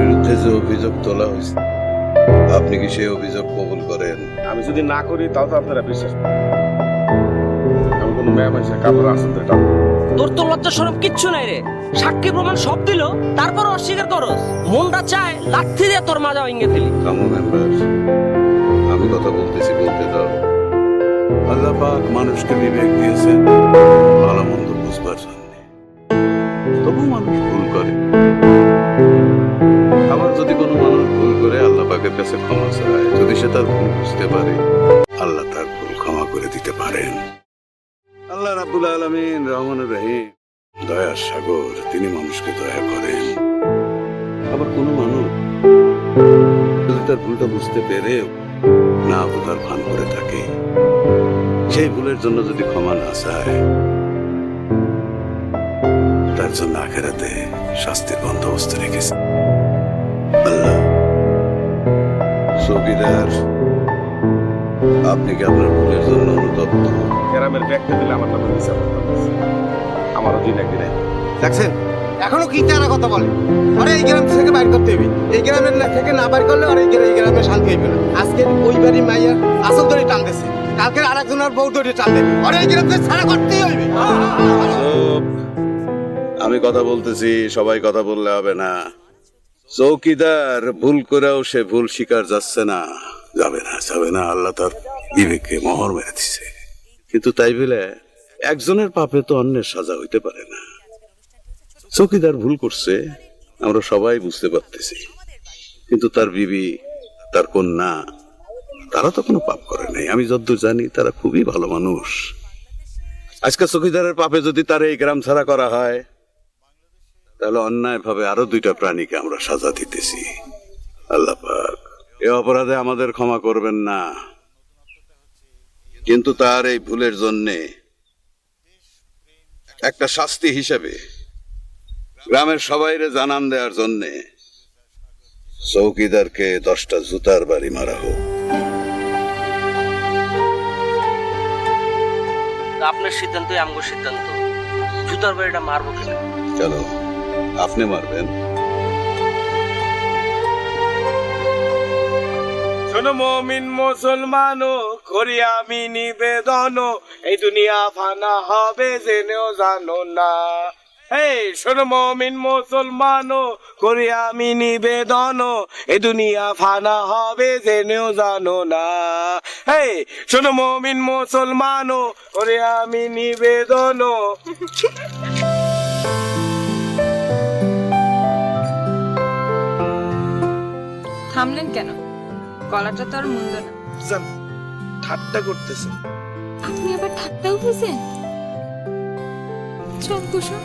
বিরুদ্ধে যে অভিযোগ তোলা হয়েছে, আপনি কি সেই অভিযোগ কবুল করেন? আমি যদি না করি তাও তো আপনারা বিশ্বাস করেন। আমি কোনো মেয়ে মানুষ কাপড় আসল ধরে টানবো। তোর তো লজ্জা শরম কিচ্ছু নাই রে। সাক্ষী প্রমাণ সব দিল, তারপর অস্বীকার করস। মনটা চায় লাথি দিয়ে তোর মাজা ভেঙে ফেলি। থামো মেম্বার, আমি কথা বলতেছি, বলতে দাও। আল্লাহ পাক মানুষকে বিবেক দিয়েছেন ভালো মন্দ বুঝবার জন্য। তবু মানুষ ভুল করে। আবার যদি কোনো মানুষ ভুল করে আল্লাহ পাকের কাছে ক্ষমা চায়, যদি সে তার ভুল বুঝতে পারে, আল্লাহ তার ভুল ক্ষমা করে দিতে পারেন। আল্লাহ রাব্বুল আলামিন রহমানুর রহিম, দয়ার সাগর, তিনি মানুষকে দয়া করেন। আবার কোনো মানুষ যদি তার ভুলটা বুঝতে পেরেও না বোঝার ভান করে থাকে, সেই ভুলের জন্য যদি ক্ষমা না চায়, তার জন্য আখেরাতে শাস্তির বন্দোবস্ত রেখেছে আল্লাহ। চৌকিদার, আপনি কি আপনার ভুলের জন্য অনুতপ্ত? গ্রামের ব্যক্তি দিলে আমার নামে বিচার করতে হবে। আমারও দিন একদিন আইবে। দেখছেন এখনো কি টানা কথা বলে। আরে এই গ্রাম থেকে বাইর করতে হবে, এই গ্রামের থেকে না বাইর করলে আর এই গ্রামে শান্তি হইবে না। আজকে ওই বাড়ি মাইয়া আসল ধরে টান দিছে, কালকে আর একজনের বউ ধরে টান দেবে। আরে এই গ্রাম থেকে ছাড়া করতেই হইবে। চুপ। আমি কথা বলতেছি, সবাই কথা বললে হবে না। চৌকিদার ভুল করেও সে ভুল স্বীকার যাচ্ছে না, যাবে না, যাবে না। আল্লাহ তার বিবেককে মোহর মেরে দিছে। কিন্তু তাই বলে একজনের পাপে তো অন্যের সাজা হইতে পারে না। চৌকিদার ভুল করছে, আমরা সবাই বুঝতে পারতেছি, কিন্তু তার বিবি, তার কন্যা, তারা তো কোনো পাপ করে নাই। আমি যতদূর জানি তারা খুবই ভালো মানুষ। আজকে চৌকিদারের পাপে যদি তার এই গ্রাম ছাড়া করা হয়, তাহলে অন্যায় ভাবে আরো দুইটা প্রাণীকে আমরা সাজা দিতেছি। আল্লাহ পাক এ অপরাধে আমাদের ক্ষমা করবেন না, কিন্তু তার এই ভুলের জন্যে একটা শাস্তি হিসেবে গ্রামের সবাইরে জানান দেওয়ার জন্যে চৌকিদারকে 10টা জুতার বাড়ি মারা হোক। আপনার সিদ্ধান্তই আমগো সিদ্ধান্ত। জুতার বাড়িটা মারবো কিনা? চলো, আপনি মারবেন। শোনো মমিন মুসলমান, করি আমি নিবেদন, এই দুনিয়া ফানা হবে জেনেও জানো না। এই শোনো মমিন মুসলমান, করি আমি নিবেদন, এই দুনিয়া ফানা হবে জেনেও জানো না। এই শোনো মমিন মুসলমান, করি আমি নিবেদন। থামলেন কেন? গলাটা তো আর মন্দ না। জান, ঠাট্টা করতেছে। আপনি আবার ঠাট্টাও বুঝেন? চল কুসুম।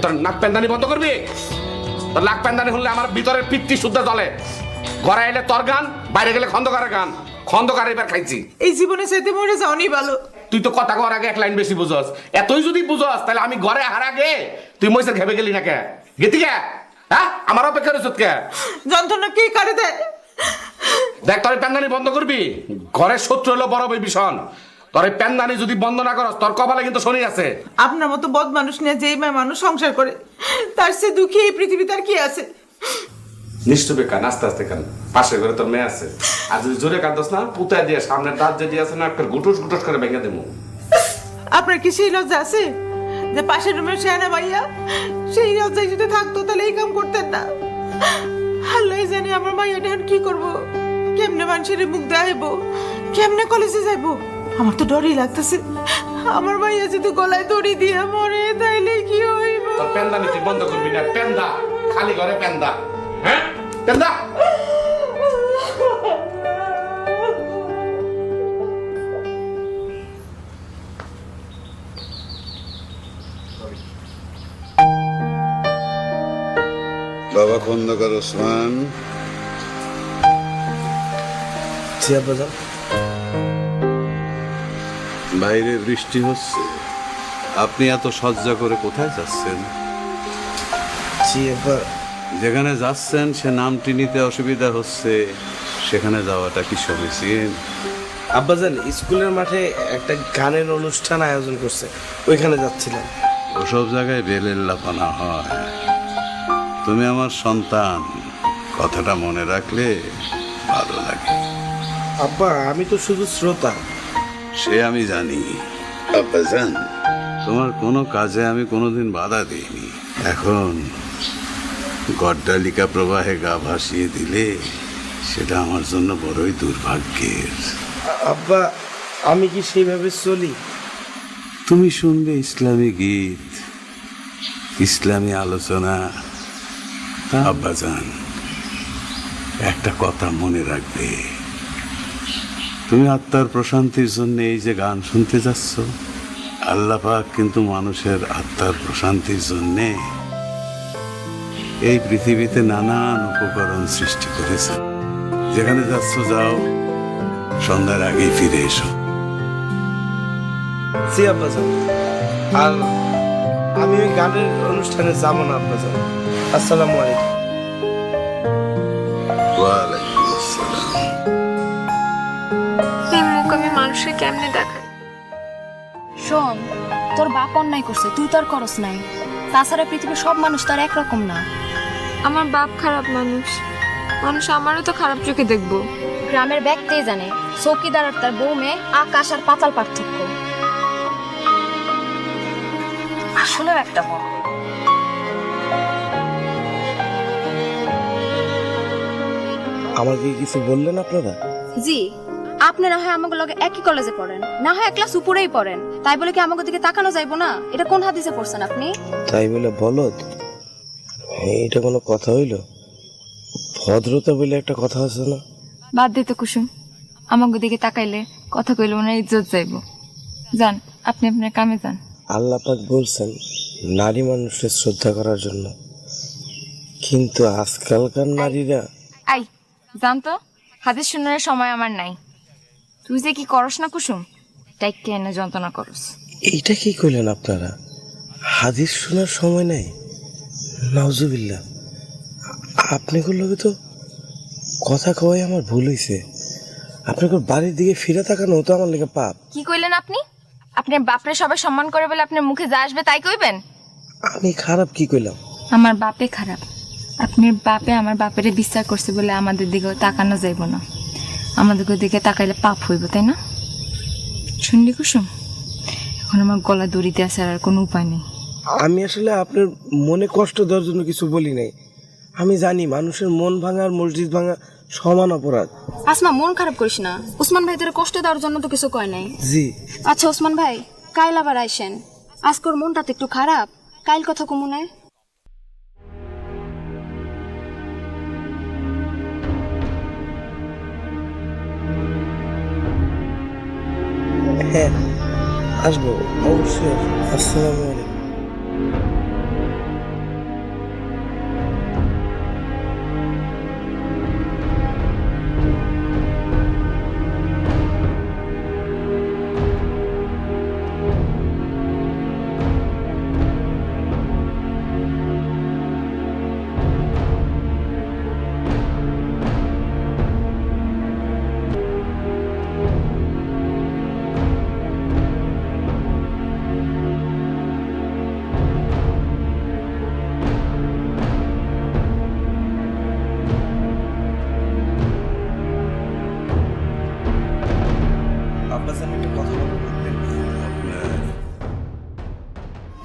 তোর নাক প্যান্দানি বন্ধ করবি? তোর নাক প্যান্দানি হলে আমার ভিতরের পিত্তি শুদ্ধ চলে। ঘরে এলে তোর গান, বাইরে গেলে খন্দকারের গান। খন্দকার এবার খাইছি। এই জীবনে যেতে মরে যাওনি ভালো। তুই তো কথা কর আগে 1 লাইন বেশি বুঝস। এতই যদি বুঝস তাহলে আমি ঘরে হার আগে তুই মইসের খেপে গেলি না কে? গেতি কে? হ্যাঁ, আমার অপেক্ষা রয়েছে কে? যন্ত্রণা কি করে দেয়? দেখ, তোর প্যান্দানি বন্ধ করবি। ঘরের শত্রু হলো বড় বই ভীষণ। তোর এই প্যান্দানি যদি বন্ধ না করস, তোর কপালে কিন্তু শনি আছে। আপনার মতো বদ মানুষ নিয়ে যেই মেয়ে মানুষ সংসার করে, তার সে দুঃখী এই পৃথিবীতে আর কি আছে? নিষ্ঠুবে কান, আস্তে আস্তে কান। পাশের ঘরে তোর মেয়ে আছে। আর যদি জোরে কাঁদস না, পুতায় দিয়ে সামনের দাঁত যদি আছে না, একটা গুটুস গুটুস করে ভেঙে দেবো। আপনার কি সেই লজ্জা আছে যে পাশের রুমের শেয়ানা ভাইয়া সেই লজ্জায় যদি থাকতো তাহলে এই কাম করতেন না? আল্লাহ জানে আমার মাইয়া এখন কি করবো, কেমনে মানুষের মুখ দেখাইবো, কেমনে কলেজে যাইবো। আমার তো ডরই লাগতেছে, আমার মাইয়া যদি গলায় দড়ি দিয়ে মরে তাইলে কি হইব? তোর প্যান্দানি তুই বন্ধ করবি না। প্যান্দা খালি ঘরে প্যান্দা। হ্যাঁ, প্যান্দা। বাবা খন্দকার ওসমান, জি আব্বাজান। বাইরে বৃষ্টি হচ্ছে, আপনি এত সজ্জা করে কোথায় যাচ্ছেন? জি আব্বা। যেখানে যাচ্ছেন সে নামটি নিতে অসুবিধা হচ্ছে, সেখানে যাওয়াটা কি সমীচীন? আব্বাজান স্কুলের মাঠে একটা গানের অনুষ্ঠান আয়োজন করছে, ওইখানে যাচ্ছিলাম। ওসব জায়গায় বেলের লাপানা হয়। তুমি আমার সন্তান, কথাটা মনে রাখলে ভালো লাগে। আব্বা আমি তো শুধু শ্রোতা। সে আমি জানি আব্বাজান, তোমার কোনো কাজে আমি কোনোদিন বাধা দিইনি। এখন গড্ডালিকা প্রবাহে গা ভাসিয়ে দিলে সেটা আমার জন্য বড়ই দুর্ভাগ্যের। আব্বা আমি কি সেইভাবে চলি? তুমি শুনবে ইসলামী গীত, ইসলামী আলোচনা। আব্বাজান একটা কথা মনে রাখবে, তুমি আত্মার প্রশান্তির জন্য এই যে গান শুনতে যাচ্ছ, আল্লাহ পাক কিন্তু মানুষের আত্মার প্রশান্তির জন্যে এই পৃথিবীতে নানান উপকরণ সৃষ্টি করেছেন। যেখানে যাচ্ছ যাও, সন্ধ্যার আগেই ফিরে এসো। জি আব্বাজান। আর আমি ওই গানের অনুষ্ঠানে যাবো না আব্বাজান। আসসালামু আলাইকুম। ওয়ালাইকুম আসসালাম। এই মুখ আমি মানুষের কেমনে দেখাই? শোন, তোর বাপ অন্যায় করছে, তুই তো আর করস নাই। তাছাড়া পৃথিবীর সব মানুষ তার একরকম না। আমার বাপ খারাপ মানুষ, মানুষ আমারও তো খারাপ চোখে দেখবো। গ্রামের ব্যক্তিই জানে চৌকিদার আর তার বউ মেয়ে আকাশ আর পাতাল পার্থক্য। আসলেও একটা বড়। আমাকে কিছু বললেন আপনারা? জি, আপনি না হয় আমাকে লগে একই কলেজে পড়েন, না হয় এক ক্লাস উপরেই পড়েন, তাই বলে কি আমাকে দিকে তাকানো যাইবো না? এটা কোন হাদিসে পড়ছেন আপনি? তাই বলে বলদ? এইটা কোনো কথা হইল? ভদ্রতা বলে একটা কথা আছে না? বাদ দে তো কুসুম, আমাকে দিকে তাকাইলে কথা কইলে ওনার ইজ্জত যাইবো। যান, আপনি আপনার কামে যান। আল্লাহ পাক বলছেন নারী মানুষের শ্রদ্ধা করার জন্য, কিন্তু আজকালকার নারীরা। আই জান তো, হাদিস শুনার সময় আমার নাই। তুই যে কি করস না কুসুম, টাইকে এনে যন্ত্রণা করস। এইটা কি কইলেন আপনারা? হাদিস শোনার সময় নাই? নাউজুবিল্লাহ। আপনাদের লগে তো কথা কওয়াই আমার ভুল হইছে। আপনাদের বাড়ির দিকে ফিরে তাকানো তো আমার লেগে পাপ। কি কইলেন আপনি? আপনার বাপরে সবাই সম্মান করে বলে আপনার মুখে যা আসবে তাই কইবেন? আমি খারাপ কি কইলাম? আমার বাপে খারাপ। আপনার বাপে আমার বাপেরে বিশ্বাস করছে বলে আমাদের দিকে তাকানো যাইব না। আমাদের দিকে তাকাইলে পাপ হইব, তাই না? শুনলি কুসুম, এখন আমার গলা দড়িতে আসার আর কোনো উপায় নেই। আমি আসলে আপনার মনে কষ্ট দেওয়ার জন্য কিছু বলি নাই। আমি জানি মানুষের মন ভাঙা আর মসজিদ ভাঙা সমান অপরাধ। আসমা, মন খারাপ করিস না। উসমান ভাই তোর কষ্ট দেওয়ার জন্য তো কিছু কয় নাই। জি। আচ্ছা উসমান ভাই, কাইল আবার আইসেন। আজকের মনটা তো একটু খারাপ, কাইল কথা কমুনে। হ্যাঁ আসবো, অবশ্যই আসবো। আসসালামু আলাইকুম।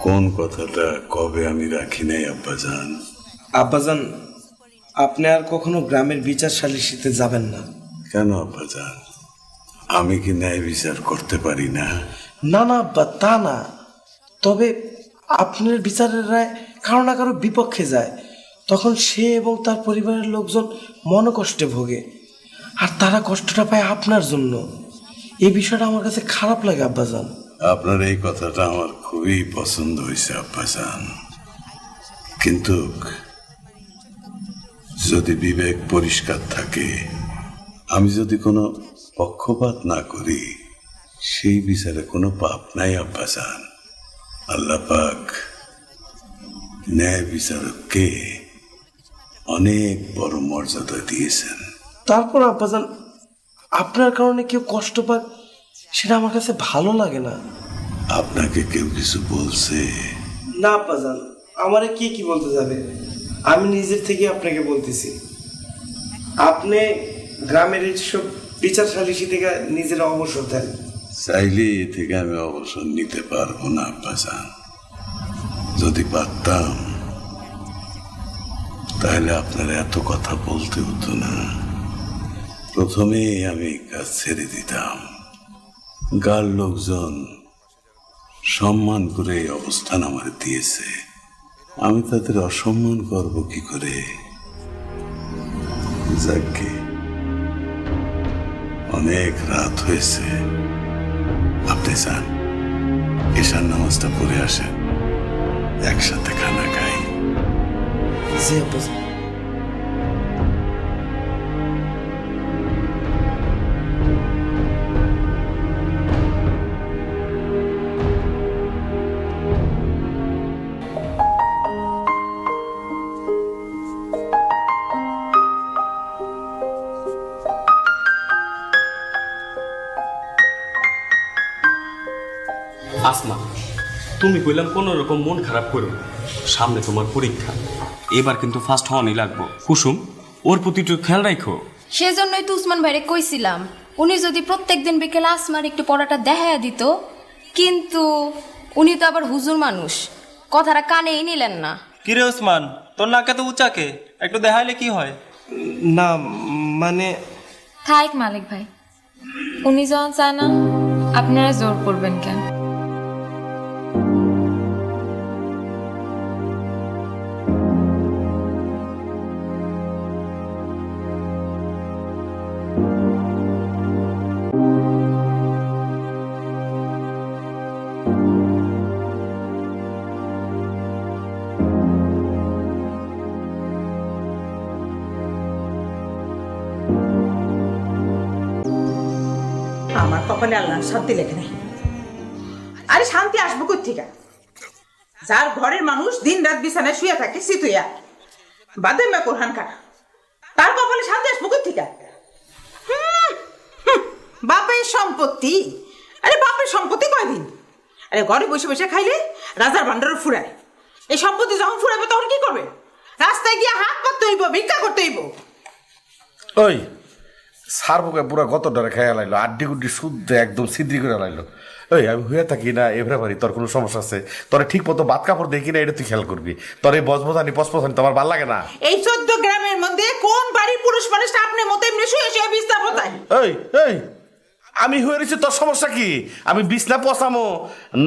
কোন কথাটা কবে আমি রাখি নাই আব্বাজান? আব্বাজান, আপনি আর কখনো গ্রামের বিচার সালিসিতে যাবেন না। কেন আব্বাজান, আমি কি ন্যায় বিচার করতে পারি না? না না আব্বা, তা না। তবে আপনার বিচারের রায় কারো না কারো বিপক্ষে যায়, তখন সে এবং তার পরিবারের লোকজন মনকষ্টে ভোগে, আর তারা কষ্টটা পায় আপনার জন্য। এই বিষয়টা আমার কাছে খারাপ লাগে আব্বাজান। আপনার এই কথাটা আমার খুবই পছন্দ হয়েছে আব্বাজান, কিন্তু যদি বিবেক পরিষ্কার থাকে, আমি যদি কোনো পক্ষপাত না করি সেই বিচারে কোনো পাপ নাই আব্বাসান। আল্লাহ পাক ন্যায় বিচারককে অনেক বড় মর্যাদা দিয়েছেন। তারপর আব্বাজান আপনার কারণে কেউ কষ্ট পাক সেটা আমার কাছে ভালো লাগে না। আপনাকে কেউ কিছু বলছে? না আব্বাজান, আমারে কি বলতে যাবে, আমি নিজের থেকে আপনাকে বলতেছি। আপনি গ্রামের এইসব বিচার সালিসি থেকে নিজের অবসর দেন। চাইলে এ থেকে আমি অবসর নিতে পারবো না আব্বাসান। যদি পারতাম তাহলে আপনারা এত কথা বলতে হতো না। প্রথমেই আমি কাজ ছেড়ে দিতাম। গার লোকজন সম্মান করে এই অবস্থান আমার দিয়েছে, আমি তাদের অসম্মান করব কি করে? যাকে অনেক রাত হয়েছে, আপনি যান, ঈশান নামাজটা পড়ে আসেন, একসাথে খানা খাই। জি আব্বাজান। আসমা, তুমি কইলাম কোনো রকম মন খারাপ করো না। সামনে তোমার পরীক্ষা, এবার কিন্তু ফার্স্ট হওয়ানি লাগবো। কুসুম, ওর প্রতি একটু খেয়াল রাখো। সেজন্যই তো উসমান ভাইরে কইছিলাম উনি যদি প্রত্যেকদিন বিকেলে আসমার একটু পড়াটা দেখাইয়া দিত, কিন্তু উনি তো আবার হুজুর মানুষ, কথাটা কানেই নিলেন না। কিরে ওসমান, তোর নাকে তো উঁচাকে, একটু দেখাইলে কি হয়? না মানে থাক মালিক ভাই, উনি যখন চায় না আপনারা জোর করবেন কেন? আমার কপালে আল্লাহ শান্তি লেখে নাই। আরে শান্তি আসবো কোথেকে? যার ঘরের মানুষ দিন রাত বিছানায় শুয়ে থাকে সিতুইয়া বাদে মা কোরআন কাটা, তার কপালে শান্তি আসবো কোথেকে? বাপের সম্পত্তি, আরে বাপের সম্পত্তি কয়দিন? আরে ঘরে বসে বসে খাইলে রাজার ভান্ডারও ফুরায়। এই সম্পত্তি যখন ফুরাবে তখন কি করবে? রাস্তায় গিয়ে হাত পাততে হইব, ভিক্ষা করতে হইব। ওই সারবুকে পুরা গত ডরে খেয়ে লাইলো, আড্ডি গুড্ডি শুদ্ধ একদম সিদ্রি করে লাইলো। ওই আমি হয়ে থাকি না এভরা বাড়ি, তোর কোনো সমস্যা আছে? তোর ঠিক মতো বাদ কাপড় দেখি না, এটা তুই খেয়াল করবি। তোর এই বজবজানি পসপসানি তোমার ভালো লাগে না। এই 14 গ্রামের মধ্যে কোন বাড়ির পুরুষ মানুষটা আপনি মতো এমনি শুয়ে শুয়ে বিছনা পোতায়? এই এই আমি হয়ে রয়েছি, তোর সমস্যা কি? আমি বিছনা পচামো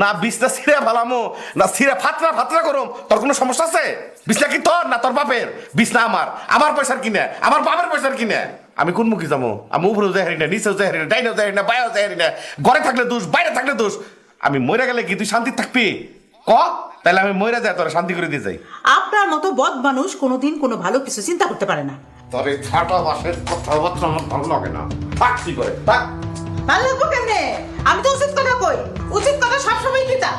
না বিছনা ছিঁড়ে ফালামো না ছিঁড়ে ফাতরা ফাতরা করম, তোর কোনো সমস্যা আছে? বিছনা কি তোর না তোর বাপের? বিছনা আমার, আমার পয়সার কিনে, আমার বাপের পয়সার কিনে। আমি কোন মুখে যাবো? আমি উপরেও যাই হারি না, নিচেও যাই হারি না, ডাইনেও যাই হারি না, বাইরেও যাই হারি না। ঘরে থাকলে দোষ, বাইরে থাকলে দোষ। আমি মরে গেলে কি তুই শান্তি থাকবি? ক তাহলে আমি মরে যাই, তোরা শান্তি করে দিয়ে যাই। আপনার মতো বদ মানুষ কোনোদিন কোনো ভালো কিছু চিন্তা করতে পারে না। তোর এই ছাটা বাসের কথাবার্তা আমার ভালো লাগে না। থাক কি করে থাক। ভালো লাগবো কেমনে? আমি তো উচিত কথা কই, উচিত কথা সবসময় পিতা।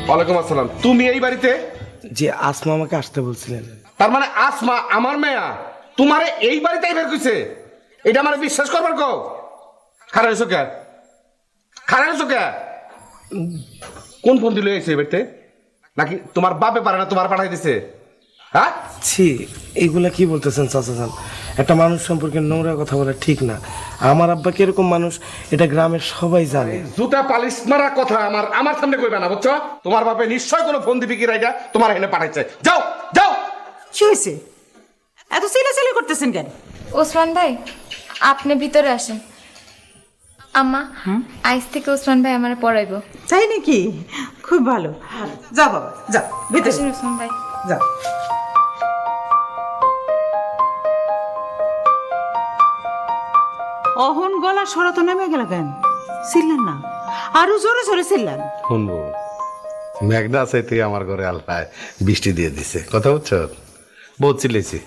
ওয়ালাইকুম আসসালাম। তুমি এই বাড়িতে? যে আসমা আমাকে আসতে বলছিলেন। তার মানে আসমা আমার মেয়া তোমারে এই বাড়িতেই বের কইছে? এটা আমার বিশ্বাস করবার কো? খারাপ হয়েছো কে? খারাপ হয়েছো কে? কোন ফোন দিল এসে বাড়িতে? নাকি তোমার বাপে পারে না তোমার পাঠাই দিছে? হ্যাঁ ছি, এইগুলা কি বলতেছেন চাচাজান? একটা মানুষ সম্পর্কে নোংরা কথা বলা ঠিক না। আমার আব্বা কিরকম মানুষ এটা গ্রামের সবাই জানে। জুতা পালিশ মারা কথা আমার আমার সামনে কইবে না, বুঝছো? তোমার বাপে নিশ্চয় কোনো ফোন দিবি কি রাইটা তোমার এখানে পাঠাইছে। যাও যাও। কি হয়েছে? এত চিল্লাচিল্লি করতেছেন কেন? ওসমান ভাই, আপনি ভিতরে আসেন। আম্মা, আজ থেকে ওসমান ভাই আমার পড়াইবো। তাই নাকি? খুব ভালো। যাও বাবা, যাও ভিতরে আসেন ওসমান ভাই। যাও। অহন গলা সরত নেমে গেল কেন? চিল্লেন না, আরো জোরে জোরে চিল্লেন। শুনবো মেঘনা চাইতে আমার ঘরে আল্লাহ বৃষ্টি দিয়ে দিছে, কথা বুঝছো? বহুত চিল্লেছি,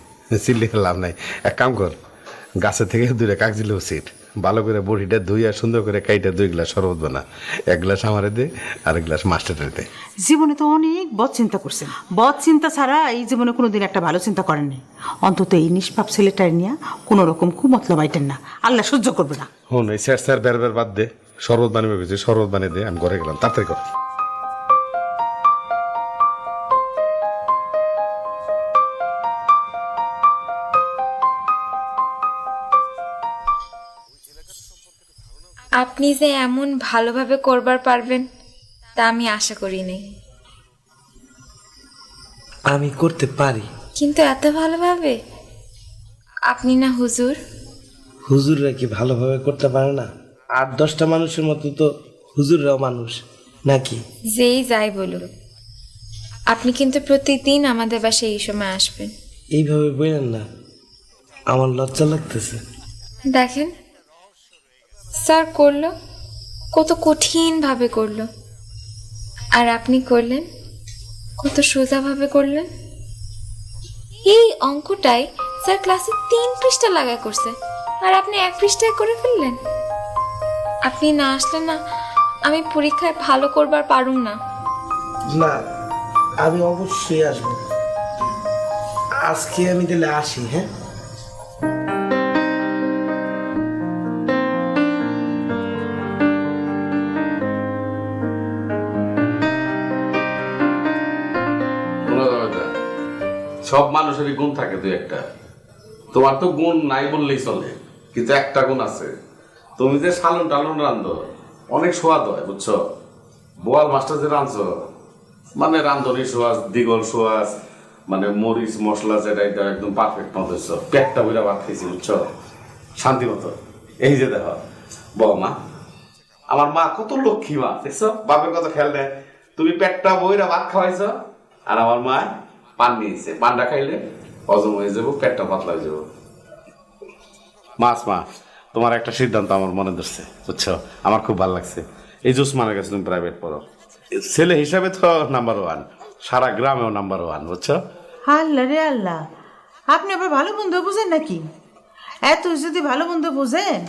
চিল্লিয়ে লাভ নাই। এক কাম কর, গাছের থেকে দূরে কাগজিলে উচিত, ভালো করে বড়িটা ধুই আর সুন্দর করে কাইটা 2 গ্লাস শরবত বানা, 1 গ্লাস আমারে দে আর 1 গ্লাস মাস্টারের দে। জীবনে তো অনেক বদ চিন্তা করছেন, বদ চিন্তা ছাড়া এই জীবনে কোনোদিন একটা ভালো চিন্তা করেননি। অন্তত এই নিষ্পাপ ছেলেটার নিয়ে কোনো রকম কুমতলব আইটেন না, আল্লাহ সহ্য করবে না। হন এই স্যার বের বাদ দে, শরবত বানিয়ে গেছি, শরবত বানিয়ে দে, আমি ঘরে গেলাম, তাড়াতাড়ি কর। আপনি যে এমন ভালোভাবে করবার পারবেন তা আমি আশা করিনি, আমি করতে পারি। কিন্তু এত ভালোভাবে আপনি না হুজুর? হুজুররা কি ভালোভাবে করতে পারে না? 8-10টা মানুষের মতো তো হুজুররাও মানুষ নাকি? যেই যাই বলুন, আপনি কিন্তু প্রতিদিন আমাদের বাসায় এই সময় আসবেন। এইভাবে বলেন না, আমার লজ্জা লাগতেছে। দেখেন স্যার করলো, কত কঠিন ভাবে করলো, আর আপনি করলেন কত সোজা ভাবে করলেন। এই অঙ্কটাই স্যার ক্লাসে 3 পৃষ্ঠা লাগা করছে, আর আপনি 1 পৃষ্ঠায় করে ফেললেন। আপনি না আসলে না আমি পরীক্ষায় ভালো করবার পারুম না। না, আমি অবশ্যই আসবো। আজকে আমি তাহলে আসি। হ্যাঁ, সব মানুষেরই গুণ থাকে 2-1টা। তোমার তো গুণ নাই বললেই চলে, কিন্তু একটা গুণ আছে, তুমি যে সালন টালন রান্ধো অনেক সোয়াদ হয়, বুঝছো? বোয়াল মাছটা যে রাঁধছো, মানে রান্ধনি সোয়াজ, দ্বিগল সোয়াজ, মানে মরিচ মশলা যেটা এটা একদম পারফেক্ট মতো হচ্ছে, পেটটা বইরা ভাত খাইছি, বুঝছো? শান্তি মতো। এই যে দেখো বৌমা, আমার মা কত লক্ষ্মী মা, দেখছো? বাপের কথা খেয়াল নেয়, তুমি পেটটা বইরা ভাত খাওয়াইছ, আর আমার মা পান নিয়েছে, পানটা খাইলে হজম হয়ে যাবো, পেটটা পাতলা হয়ে যাবো। মাছ মা, তোমার একটা সিদ্ধান্ত আমার মনে ধরছে, বুঝছো? আমার খুব ভালো লাগছে। এই যে উসমানের কাছে তুমি প্রাইভেট পড়ো, ছেলে হিসাবে তো নাম্বার 1, সারা গ্রামেও নাম্বার 1, বুঝছো? আল্লাহ রে আল্লাহ, আপনি আবার ভালো মন্দ বুঝেন নাকি? এত যদি ভালো মন্দ বুঝেন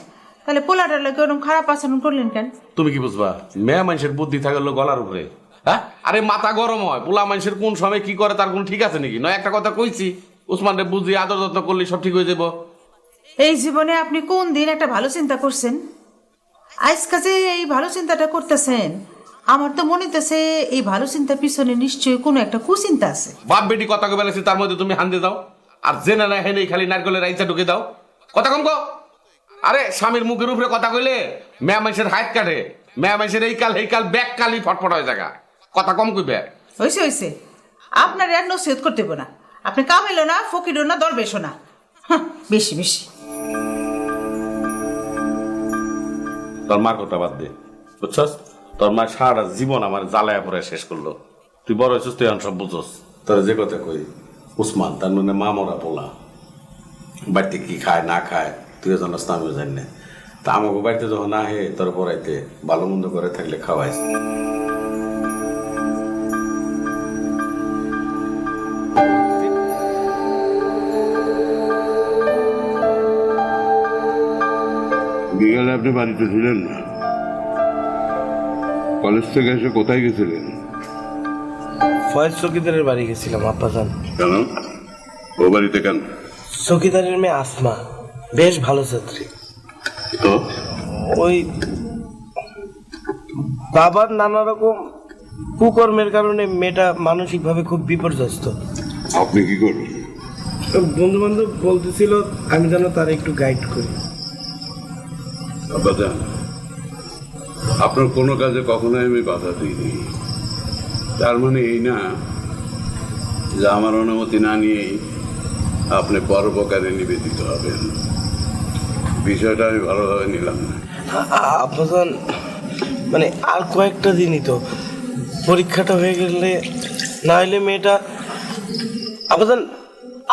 তাহলে পোলাটার লোক ওরকম খারাপ আচরণ করলেন কেন? তুমি কি বুঝবা? মেয়ে মানুষের বুদ্ধি থাকে গলার উপরে। হ্যাঁ, আরে মাথা গরম হয়, পোলা মানুষের কোন সময় কি করে তার কোন ঠিক আছে নাকি? নয় একটা কথা কইছি, উসমানরে বুঝি আদর যত্ন করলে সব ঠিক হয়ে যাবো। এই জীবনে আপনি কোন দিন একটা ভালো চিন্তা করছেন? আজকে যে এই ভালো চিন্তাটা করতেছেন, আমার তো মনে হইতেছে এই ভালো চিন্তার পিছনে নিশ্চয়ই কোনো একটা কুচিন্তা আছে। বাপ বেটি কথা কবে বলেছি, তার মধ্যে তুমি হান্দে দাও, আর জেনে না হেনে খালি নারকেলের রাইচা ঢুকে দাও। কথা কম কো। আরে স্বামীর মুখের উপরে কথা কইলে মেয়া মানুষের হাত কাটে, মেয়া মানুষের এই কাল ব্যাক কালই ফটফট হয়ে জায়গা। কথা কম কইবে। হয়েছে আপনার আর নসিহত করতে হবে না, আপনি কামাইলো না, ফকিরও না, দরবেশও না, বেশি বেশি। তোর মার কথা বাদ দে, বুঝছস? তোর মা সারা জীবন আমার জ্বালায়া পরে শেষ করলো। তুই বড় হয়েছিস, তুই এখন সব বুঝছস। তোর যে কথা কই, উসমান তার মানে মা মরা পোলা, বাড়িতে কি খায় না খায় তুই জানাস না, আমিও জানি না। তা আমাকে বাড়িতে যখন না হে তোর পড়াইতে ভালো মন্দ করে থাকলে খাওয়াইস। বিকালে আপনি বাড়িতে ছিলেন না, কলেজ থেকে এসে কোথায় গেছিলেন? ফয়েজ চৌকিদারের বাড়ি গেছিলাম আব্বাজান। কেন? ও বাড়িতে কেন? চৌকিদারের মেয়ে আসমা বেশ ভালো ছাত্রী, তো ওই বাবার নানা রকম কুকর্মের কারণে মেয়েটা মানসিকভাবে খুব বিপর্যস্ত। আপনি কি করবেন? বন্ধু বান্ধব বলতেছিল আমি যেন তার একটু গাইড করি। আব্বাজান, আপনার কোনো কাজে কখনোই আমি বাধা দিইনি, তার মানে এই না যে আমার অনুমতি না নিয়েই আপনি পরোপকারে নিবেদিত হবেন। বিষয়টা আমি ভালোভাবে নিলাম না। আব্বাজান, মানে আর কয়েকটা দিনই তো, পরীক্ষাটা হয়ে গেলে, না হলে মেয়েটা। আব্বাজান,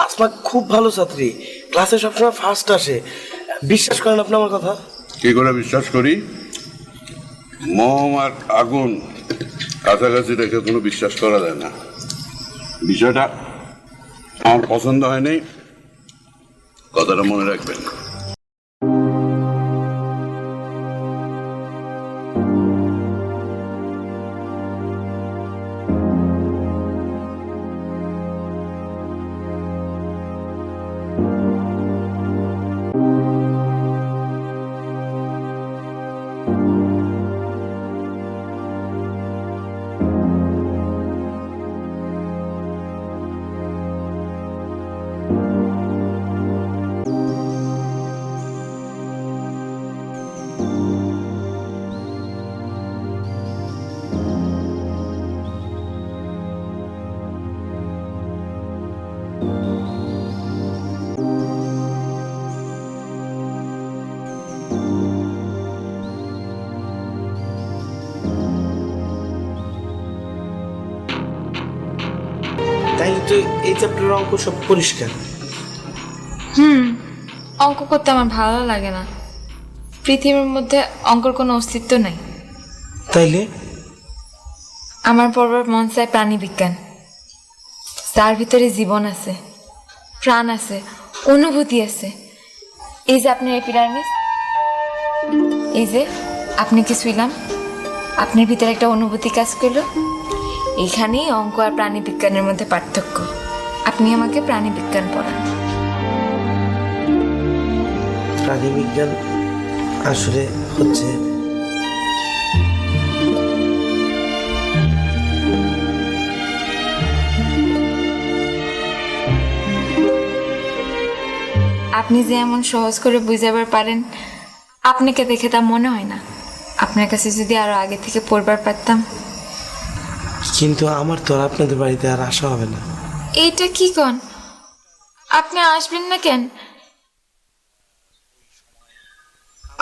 আসমা খুব ভালো ছাত্রী, ক্লাসে সবসময় ফার্স্ট আসে, বিশ্বাস করেন আপনি আমার কথা? কি করে বিশ্বাস করি? মোম আর আগুন কাছাকাছি রেখে কোনো বিশ্বাস করা যায় না। বিষয়টা আমার পছন্দ হয়নি, কথাটা মনে রাখবেন। তাইলে তো এই চ্যাপ্টারের অঙ্ক সব পরিষ্কার। অঙ্ক করতে আমার ভালো লাগে না। পৃথিবীর মধ্যে অঙ্কর কোনো অস্তিত্ব নাই। তাইলে আমার পড়বার মন চায় প্রাণী বিজ্ঞান। তার ভিতরে জীবন আছে, প্রাণ আছে, অনুভূতি আছে। এই যে আপনার এপিডার্মিস, এই যে আপনি কি শুইলাম, আপনার ভিতরে একটা অনুভূতি কাজ করলো। এইখানেই অঙ্ক আর প্রাণী বিজ্ঞানের মধ্যে পার্থক্য। আপনি আমাকে প্রাণী বিজ্ঞান পড়ান। প্রাণী বিজ্ঞান আসলে হচ্ছে আপনি যে এমন সহজ করে বুঝাবার পারেন, আপনাকে দেখে তা মনে হয় না। আপনার কাছে যদি আরো আগে থেকে পড়বার পারতাম। কিন্তু আমার তো আর আপনাদের বাড়িতে আর আসা হবে না। এইটা কি কন? আপনি আসবেন না কেন?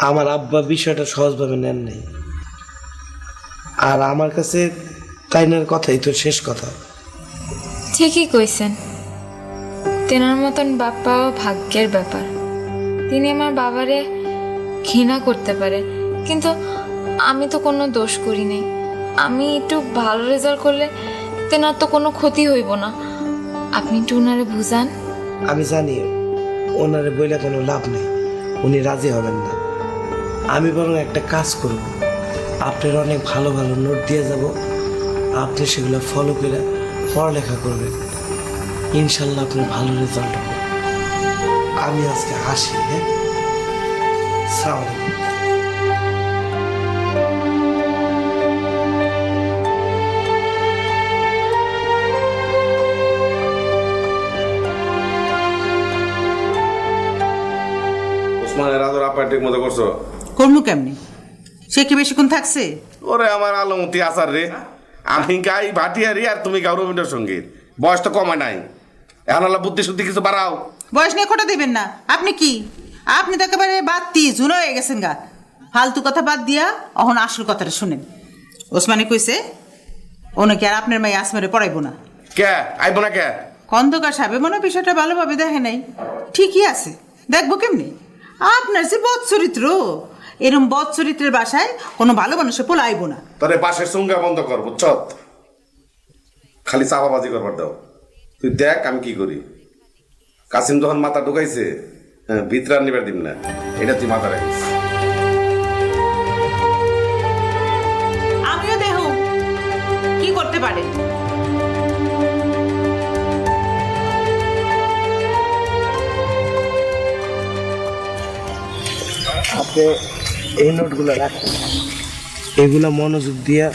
আমার আব্বা বিষয়টা সহজভাবে নেন নাই, আর আমার কাছে তাইনার কথাই তো শেষ কথা। ঠিকই কইছেন। তেনার মতন বাপ্পাও ভাগ্যের ব্যাপার। তিনি আমার বাবারে ঘৃণা করতে পারে, কিন্তু আমি তো কোনো দোষ করি নাই। আমি একটু ভালো রেজাল্ট করলে তেনার তো কোনো ক্ষতি হইব না। আপনি একটু ওনারে বুঝান। আমি জানি ওনারে বইলে কোনো লাভ নেই, উনি রাজি হবেন না। আমি বরং একটা কাজ করব, আপনার অনেক ভালো ভালো নোট দিয়ে যাব, আপনি সেগুলো ফলো করে পড়ালেখা করবেন। ইনশাল্লাহ আপনার ভালো রেজাল্ট হবে। আমি আজকে আসি। হ্যাঁ, সালাম আলাইকুম। ওসমানের আদর আপায় ঠিক মতো করছো? করমু কেমনি? সে কি বেশিক্ষণ থাকছে? ওরে আমার আলমতি আসার রে, আমি গাই ভাটিয়ারি আর তুমি গাও রবীন্দ্রসঙ্গীত। বয়স তো কমায় নাই, এখন আল্লাহ বুদ্ধি শুদ্ধি কিছু বাড়াও। বয়স নিয়ে খোটা দিবেন না। আপনি কি, আপনি তো একেবারে বাত্তি জুনো হয়ে গেছেন গা। ফালতু কথা বাদ দিয়া অহন আসল কথাটা শুনেন। ওসমানে কইছে ওনাকে আর আপনার মাই আসমারে পড়াইবো না। কে আইব না কে? খন্দকার সাহেব মনে হয় বিষয়টা ভালোভাবে দেখে নাই। ঠিকই আছে, দেখবো কেমনি? আপনার যে বদ চরিত্র, এরম বদ চরিত্রের বাসায় কোনো ভালো মানুষে পোলা আইব না। তোরে পাশের সঙ্গে বন্ধ কর, বুঝছত? খালি চাপাবাজি করবার দাও। তুই দেখ আমি কি করি। কাসিম যখন মাথা ঢুকাইছে, ভিতরার নিবার দিম না, এটা তুই মাথা রাখিস। আমিও দেহ কি করতে পারে। আপনি এই নোটগুলো রাখেন, এগুলো মনোযোগ দিয়ে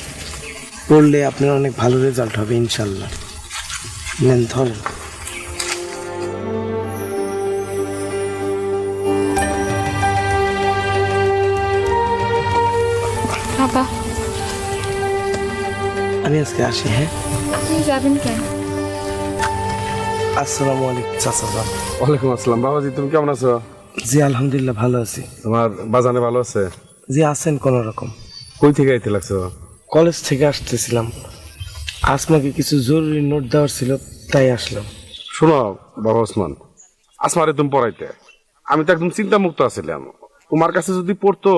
পড়লে আপনার অনেক ভালো রেজাল্ট হবে ইনশাল্লাহ। নেন, ধরেন। বাবা, আমি আজকে আসি। হ্যাঁ, আপনি যাবেন কেন? আসসালামু আলাইকুম চাচা যান। ওয়ালাইকুম আসসালাম। বাবাজি তুমি কেমন আছো? জি আলহামদুলিল্লাহ ভালো আছি। তোমার বাজানে ভালো আছে? জি আছেন কোন রকম। কই থেকে আইতে লাগছো? কলেজ থেকে আসতেছিলাম, আসমাকে কিছু জরুরি নোট দেওয়ার ছিল, তাই আসলাম। শোনো বাবা ওসমান, আসমারে তুমি পড়াইতে, আমি তো একদম চিন্তা মুক্ত আছিলাম। তোমার কাছে যদি পড়তো,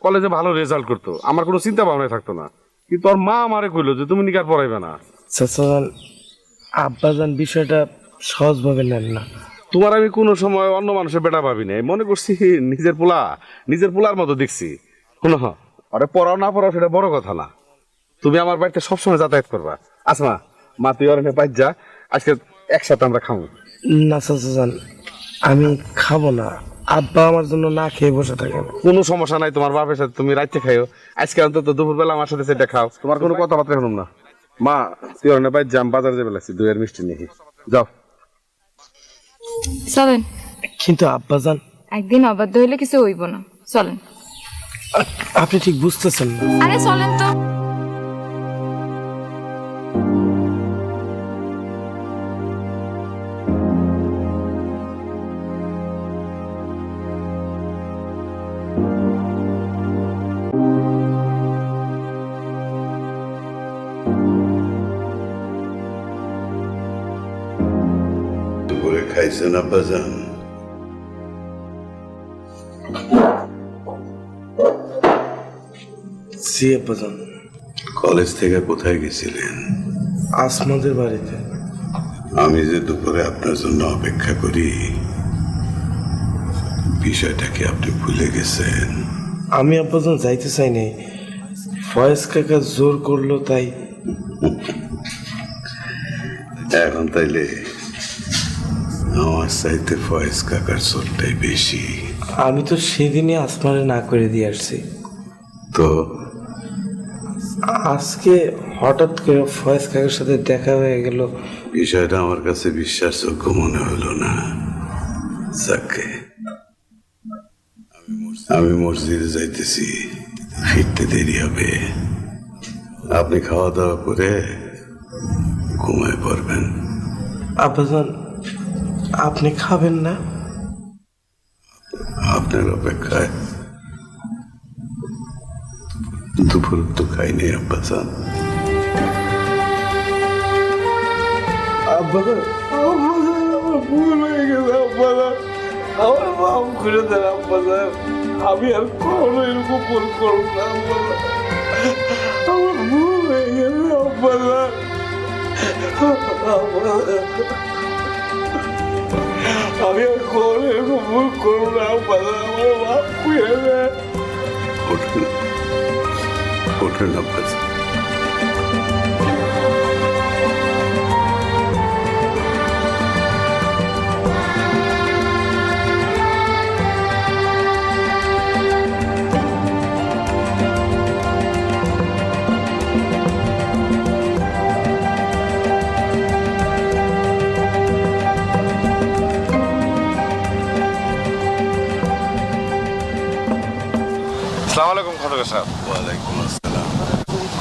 কলেজে ভালো রেজাল্ট করতো, আমার কোনো চিন্তা ভাবনা থাকতো না। কি তোর মা আমারে কইলো যে তুমি নিকার পড়াইবে না? চাচাজান আব্বাজান বিষয়টা সহজভাবে নেন না। তোমার আমি কোনো সময় অন্য মানুষের বেটা ভাবি নাই, মনে করছি নিজের পোলার মতো দেখছি। শোনো, আরে পড়াও না পড়াও সেটা বড় কথা না, তুমি আমার বাড়িতে সবসময় যাতায়াত করবা। আসমা, মা তুই ওর পাই যা, আজকে একসাথে আমরা খাবো। না চাচাজান, আমি খাবো না, আব্বা আমার জন্য না খেয়ে বসে থাকেন। কোনো সমস্যা নাই, তোমার বাপের সাথে তুমি রাইতে খাইও, আজকে অন্তত দুপুরবেলা আমার সাথে সেটা খাও, তোমার কোনো কথাবার্তা শুনুম না। মা তুই ওর পাই যাম, বাজারে যাবে লাগছি, দইয়ের মিষ্টি নিয়ে যাও। চলেন। কিন্তু আব্বাজান, একদিন অবাধ্য হইলে কিছু হইব না, চলেন। আপনি ঠিক বুঝতেছেন না। আরে চলেন তো। দুপুরে খাইছেন আব্বাজান? জি আব্বাজান। কলেজ থেকে কোথায় গেছিলেন? আসমাদের বাড়িতে। আমি যে দুপুরে আপনার জন্য অপেক্ষা করি, বিষয়টা কি আপনি ভুলে গেছেন? আমি আব্বাজান যাইতে চাই নাই, ফয়েজ কাকা জোর করলো তাই। এখন তাইলে আমার চাইতে ফয়েজ কাকার চোরটাই বেশি। আমি তো সেদিনই আসমানে না করে দিয়ে আসছি, তো আজকে হঠাৎ করে ফয়েজ কাকার সাথে দেখা হয়ে গেল। বিষয়টা আমার কাছে বিশ্বাসযোগ্য মনে হলো না। যাকে আমি মসজিদে যাইতেছি, ফিরতে দেরি হবে, আপনি খাওয়া দাওয়া করে ঘুমায় পড়বেন। আব্বাজান, আপনি খাবেন না? আপনার অপেক্ষায় দুপুর তো খাইনি আব্বাজান। আব্বাজান, আমার ভুল হয়ে গেছে আব্বাজান, আমার মাফ করে দেন আব্বাজান, আমি আর কখনো এরকম ভুল করব না আব্বাজান, আমার ভুল হয়ে গেছে আব্বাজান। আমি আর কখনো এরকম ভুল করব না আব্বাজান, আমার মাফ করে দেন। ওঠেন ওঠেন আব্বাজান। আসসালামু আলাইকুম খন্দকার সাহেব। ওয়ালাইকুম আসসালাম।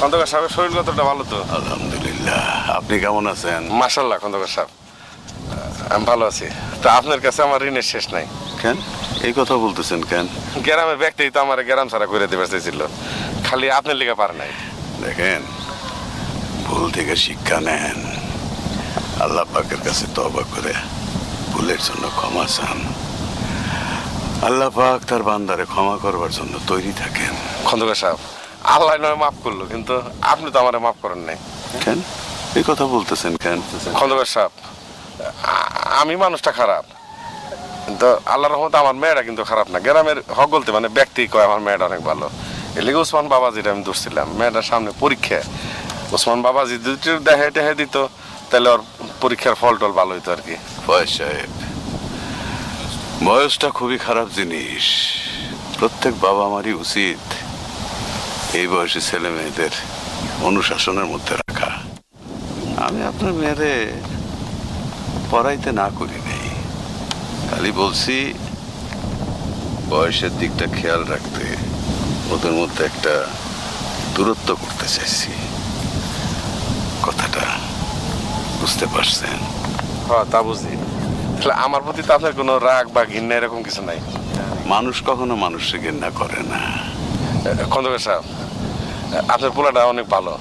খন্দকার সাহেবের শরীর কতটা ভালো তো? আলহামদুলিল্লাহ। আপনি কেমন আছেন? মাশাল্লাহ খন্দকার সাহেব, আমি ভালো আছি। তা আপনার কাছে আমার ঋণের শেষ নাই। কেন এই কথা বলতেছেন কেন? গ্রামের ব্যক্তি তো আমার গ্রাম ছাড়া করে দিতে চাইছিল, খালি আপনার লেগে পারে নাই। দেখেন, ভুল থেকে শিক্ষা নেন, আল্লাহ পাকের কাছে তওবা করে ভুলের জন্য ক্ষমা চান। আল্লাহ পাক তার বান্দারে ক্ষমা করবার জন্য তৈরি থাকেন। খন্দকার সাহেব, আল্লাহ নয় মাফ করলো, কিন্তু আপনি তো আমারে মাফ করেন নাই। কেন এই কথা বলতেছেন কেন? খন্দকার সাহেব, আমি মানুষটা খারাপ, কিন্তু আল্লাহর রহমতে আমার মেয়েটা কিন্তু খারাপ না। গ্রামের হক বলতে মানে ব্যক্তি কয় আমার মেয়েটা অনেক ভালো। এলিগে ওসমান বাবাজিটা আমি দোষছিলাম, মেয়েটার সামনে পরীক্ষা, ওসমান বাবাজি যদি দেখে টেহে দিত তাহলে ওর পরীক্ষার ফল টল ভালো হইতো আর কি। ফয়েজ সাহেব, বয়সটা খুবই খারাপ জিনিস। প্রত্যেক বাবা মারই উচিত এই বয়সী ছেলে মেয়েদের অনুশাসনের মধ্যে রাখা। আমি আপনার মেয়েরে পড়াইতে না করি নাই, খালি বলছি বয়সের দিকটা খেয়াল রাখতে, ওদের মধ্যে একটা দূরত্ব করতে চাইছি। কথাটা বুঝতে পারছেন? হ্যাঁ, তা বুঝি। তাহলে আমার প্রতি তো আপনার কোনো রাগ বা ঘৃণা এরকম কিছু নাই? মানুষ কখনো মানুষকে ঘৃণা করে না। খন্দকার সাহেব, আপনার পোলাটা অনেক ভালো,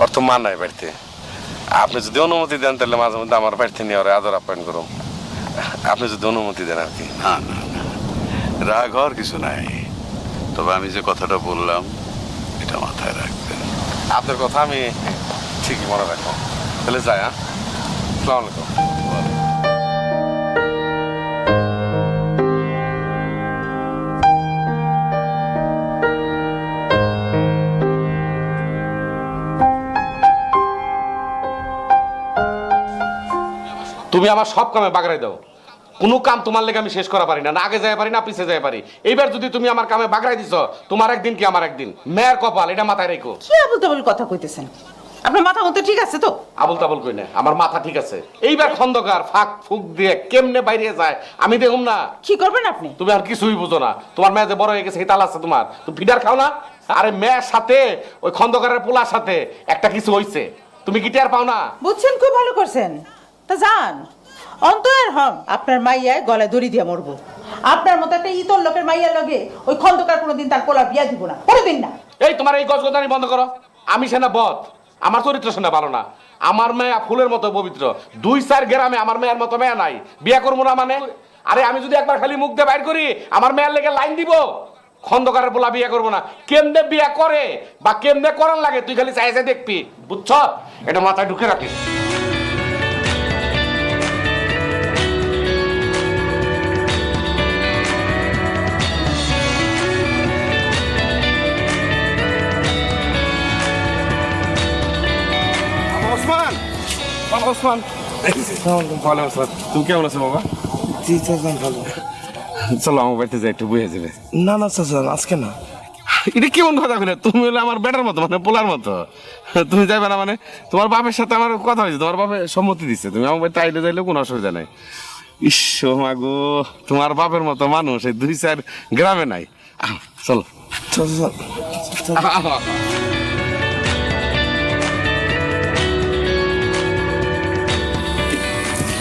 অর্থ মান নাই বাড়িতে। আপনি যদি অনুমতি দেন তাহলে মাঝে মধ্যে আমার বাড়িতে নিয়ে ওরা আদর আপ্যায়ন করুন, আপনি যদি অনুমতি দেন আর কি। না না না, রাগ হওয়ার কিছু নাই, তবে আমি যে কথাটা বললাম এটা মাথায় রাখবেন। আপনার কথা আমি ঠিকই মনে রাখবো। তাহলে যাই, হ্যাঁ? আসসালামু আলাইকুম। তুমি আমার সব কামে বাগড়াই দাও, কোনো কাম তোমার লেগে আমি শেষ করা পারি না, না আগে যাই পারি না পিছিয়ে যাই পারি। এইবার যদি তুমি আমার কামে বাগড়াই দিছ, তোমার একদিন কি আমার একদিন, মেয়ের কপাল, এটা মাথায় রেখো। কি আবল তাবল কথা কইতেছেন? আপনার মাথা মতো ঠিক আছে তো? আবল তাবল কই না, আমার মাথা ঠিক আছে। এইবার খন্দকার ফাঁক ফুক দিয়ে কেমনে বাইরে যায় আমি দেখুম না। কি করবেন আপনি? তুমি আর কিছুই বুঝো না, তোমার মেয়ে যে বড় হয়ে গেছে তাল আছে তোমার, তুমি ফিডার খাও না? আরে মেয়ের সাথে ওই খন্দকারের পোলার সাথে একটা কিছু হইছে, তুমি কি টের পাও না? বুঝছেন, খুব ভালো করছেন। তা যান অন্তর হন, আপনার মাইয়ায় গলায় দড়ি দিয়ে মরবো। আপনার মতো একটা ইতর লোকের মাইয়ার লগে ওই খন্দকার কোনোদিন তার পোলা বিয়া দিব না, কোনোদিন না। এই তোমার এই গজগদানি বন্ধ করো। আমি সেনা বদ, আমার চরিত্র সেনা ভালো না। আমার মেয়ে ফুলের মতো পবিত্র, 2-4 গ্রামে আমার মেয়ের মতো মেয়ে নাই। বিয়া করবো না মানে? আরে আমি যদি একবার খালি মুখ দিয়ে বাইর করি আমার মেয়ের লেগে লাইন দিব, খন্দকারের পোলা বিয়া করবো না। কেমনে বিয়া করে বা কেমনে করার লাগে তুই খালি চাইছে দেখবি, বুঝছ? এটা মাথায় ঢুকে রাখিস। ওসমান, বাবা ওসমান, ওয়ালাইকুম আসসালাম। তুমি কেমন আছো বাবা? জি চাচা ভালো। চলো আমার বাড়িতে যাই, একটু বুঝে যাবে। না না চাচা আজকে না। এটা কেমন কথা বলে? তুমি হলে আমার বেটার মতো, মানে পোলার মতো। তুমি যাবে না মানে? তোমার বাপের সাথে আমার কথা হয়েছে, তোমার বাপে সম্মতি দিচ্ছে, তুমি আমার বাড়িতে আইলে যাইলেও কোনো অসুবিধা নাই। ঈশ্বর মাগো, তোমার বাপের মতো মানুষ এই 2-4 গ্রামে নাই। চলো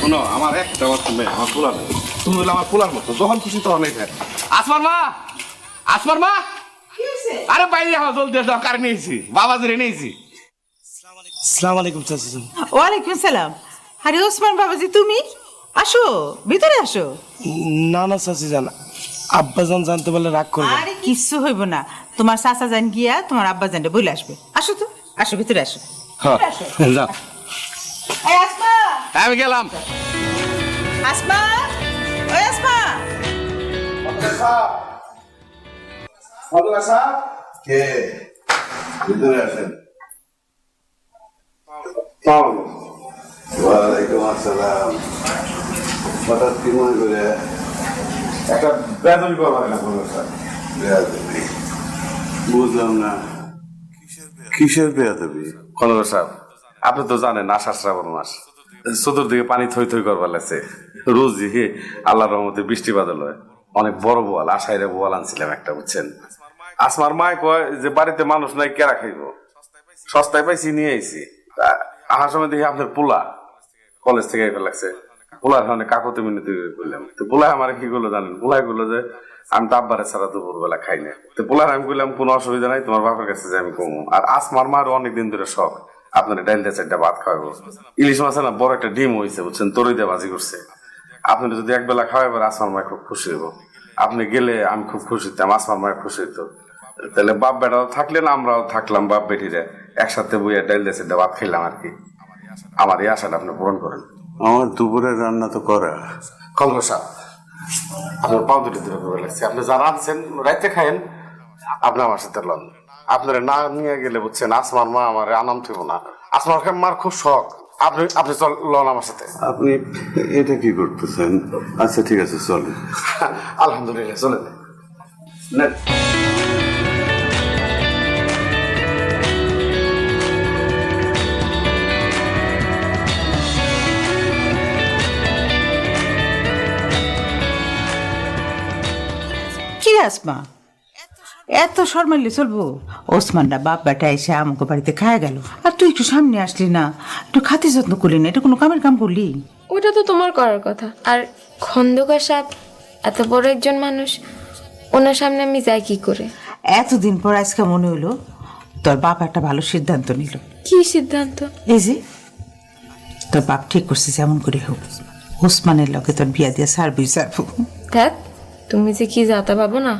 শোনো, আমার একটা কথা মেয়ে, আমার পোলা নেই। তুমি হলে আমার পোলার মতো, যখন খুশি তখন এই যায়। আসমার মা, আসমার মা, আরে বাইরে যাও জলদি, দরকার নিয়েছি, বাবা জুড়ে নিয়েছি। আসসালামু আলাইকুম চাচা। ওয়ালাইকুম সালাম। আরে ওসমান বাবাজি, তুমি আসো, ভিতরে আসো। না না চাচি জান, আব্বাজান জানতে পারলে রাগ করবে। আরে কিচ্ছু হইব না, তোমার চাচা জান গিয়া তোমার আব্বা জানটা বলে আসবে। আসো তো, আসো ভিতরে আসো। যাও, এই আসমা, আমি গেলাম। আসমা, ওই আসমা। কে ভিতরে আসেন। ওয়ালাইকুম আসসালাম। হঠাৎ কি মনে করে? একটা বেদবি করবো না বেয়াদবি? বুঝলাম না, কিসের বেয়াদবি? খন্দকার সাহেব, আপনি তো জানেন আষাঢ় শ্রাবণ মাস, চতুর্দিকে পানি থই থই করবার লাগছে। রোজই আল্লাহর রহমতে বৃষ্টি বাদল হয়। অনেক বড় বোয়াল, আষাঢ়ে বোয়াল আনছিলাম একটা, বুঝছেন? আসমার মায় কয় যে বাড়িতে মানুষ নাই, কেরা খাইব? সস্তায় পাইছি, নিয়ে আইছি। আসার সময় দেখি আপনার পোলা কলেজ থেকে এসে লাগছে। পোলার মানে কাকুতে মিনতি করলাম, তো পোলায় আমার কি করলো জানেন? পোলায় করলো যে আমি তো আব্বারে ছাড়া দুপুর বেলা খাই না। তো পোলার আমি বললাম কোনো অসুবিধা নাই, তোমার বাপের কাছে যে আমি কমো। আর আসমার মার অনেকদিন ধরে শখ আপনার ডাইল দিয়ে 4টা ভাত খাওয়াবো। ইলিশ মাছ না বড় একটা ডিম হয়েছে, বুঝছেন? তরই দিয়ে ভাজি করছে। আপনি যদি একবেলা খাওয়াবেন আসমার মায় খুব খুশি হইব। আপনি গেলে আমি খুব খুশি হতাম, আসমার মায় খুশি হইতো। তাহলে বাপ বেটাও থাকলেন, আমরাও থাকলাম, বাপ বেটিরা একসাথে বইয়া ডাইল দিয়ে 4টা ভাত খেলাম আর কি। আমার এই আশাটা আপনি পূরণ করেন। আমার দুপুরের রান্না তো করা। খন্দকার সাহেব, আপনার পাও দুটি দূরে করে লাগছে। আপনি যারা আনছেন রাইতে খায়েন, আপনি আমার সাথে লন। আপনারা না নিয়ে গেলে বুঝছেন আসমার মা আমার আনাম থইব না। আসমার মার খুব শখ, আপনি চল লন আমার সাথে। আপনি এটা কি করতেছেন? আচ্ছা ঠিক আছে, চলে। আলহামদুলিল্লাহ, চলেন। কি আসমা, এত শর্মাইলে চলবো? ওসমানরা বাপ বেটা এসে আমাকে বাড়িতে খায় গেল, আর তুই একটু সামনে আসলি না, একটু খাতি যত্ন করলি না, এটা কোনো কামের কাম করলি? ওটা তো তোমার করার কথা। আর খন্দকার সাহেব এত বড় একজন মানুষ, ওনার সামনে আমি যাই কি করে? এতদিন পর আজকে মনে হলো তোর বাপ একটা ভালো সিদ্ধান্ত নিল। কি সিদ্ধান্ত? এই যে তোর বাপ ঠিক করছে যেমন করে হোক ওসমানের লগে তোর বিয়া দিয়ে সারবি সারবো। দেখ, তুমি যে কি যাতা পাবো না,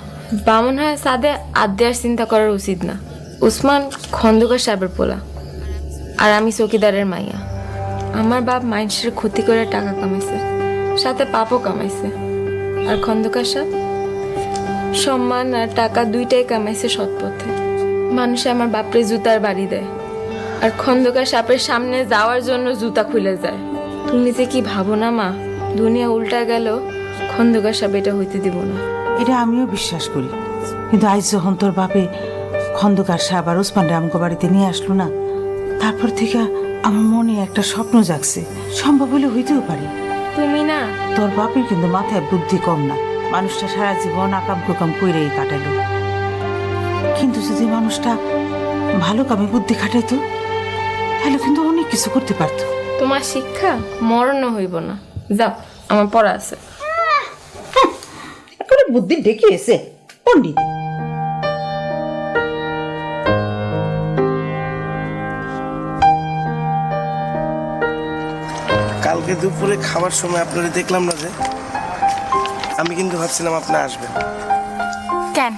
বামন হয় সাদে আর দেওয়ার চিন্তা করার উচিত না। ওসমান খন্দকার সাহেবের পোলা আর আমি চৌকিদারের মাইয়া। আমার বাপ মানুষের ক্ষতি করে টাকা কামাইছে, সাথে পাপও কামাইছে। আর খন্দকার সাহেব সম্মান আর টাকা দুইটাই কামাইছে সৎ পথে। মানুষে আমার বাপরে জুতার বাড়ি দেয়, আর খন্দকার সাপের সামনে যাওয়ার জন্য জুতা খুলে যায়। তুমি যে কি ভাবো না মা, দুনিয়া উল্টা গেল, খন্দকার সাপ এটা হইতে দিব না। এটা আমিও বিশ্বাস করি, কিন্তু আজ যখন তোর বাপে খন্দকার সাহেব আর ওসমান আমগো বাড়িতে নিয়ে আসলো না, তারপর থেকে আমার মনে একটা স্বপ্ন জাগছে, সম্ভব হলে হইতেও পারে। তুমি না, তোর বাপের কিন্তু মাথায় বুদ্ধি কম না। মানুষটা সারা জীবন আকাম কুকাম কইরেই কাটাইলো, কিন্তু যদি মানুষটা ভালো কামে বুদ্ধি খাটাইতো তাহলে কিন্তু অনেক কিছু করতে পারতো। তোমার শিক্ষা মরণও হইব না। যাও, আমার পড়া আছে। এখন বুদ্ধি ডেকে এসে পণ্ডিত। কালকে দুপুরে খাবার সময় আপনারা দেখলাম না যে, আমি কিন্তু ভাবছিলাম আপনি আসবেন। কেন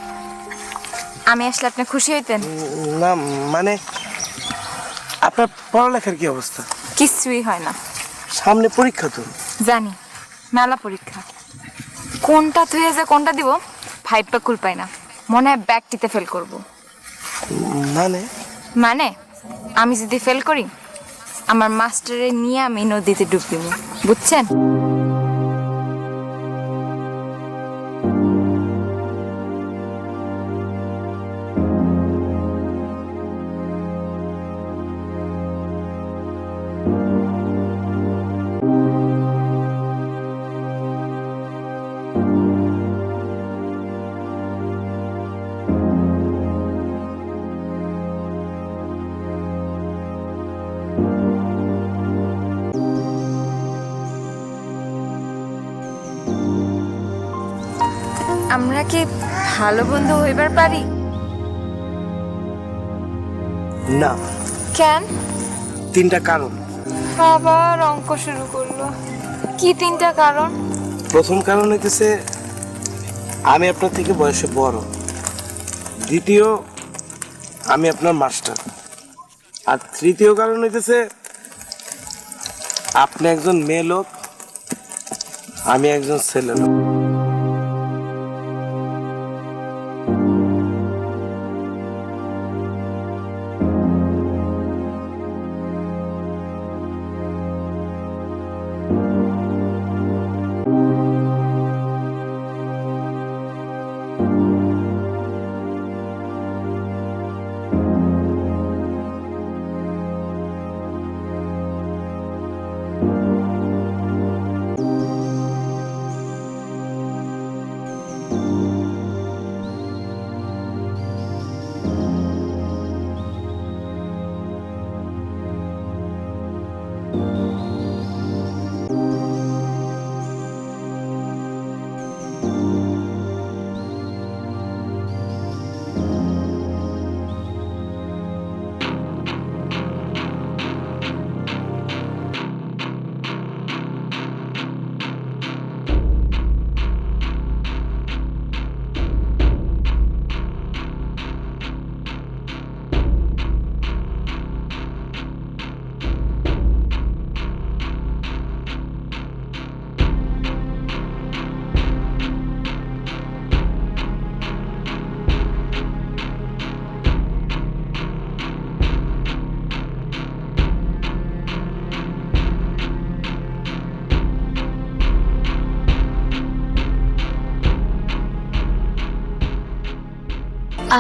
আমি আসলে আপনি খুশি হইতেন? না মানে আপনার পড়ালেখার কি অবস্থা? কিছুই হয় না, সামনে পরীক্ষা তো। জানি, মেলা পরীক্ষা। কোনটা থুয়ে যে কোনটা দিব ভাইপা কুল পাই না। মনে হয় ব্যাগটিতে ফেল করব। মানে মানে আমি যদি ফেল করি, আমার মাস্টারে নিয়ে আমি নদীতে ডুব দিব, বুঝছেন? আমরা কি ভালো বন্ধু হইবার পারি? না, কেন? 3টা কারণ। আবার অঙ্ক শুরু করলো। কি 3টা কারণ? প্রথম কারণ হইতেছে আমি আপনার থেকে বয়সে বড়। দ্বিতীয়, আমি আপনার মাস্টার। আর তৃতীয় কারণ হইতেছে আপনি একজন মেয়ে লোক, আমি একজন ছেলে লোক।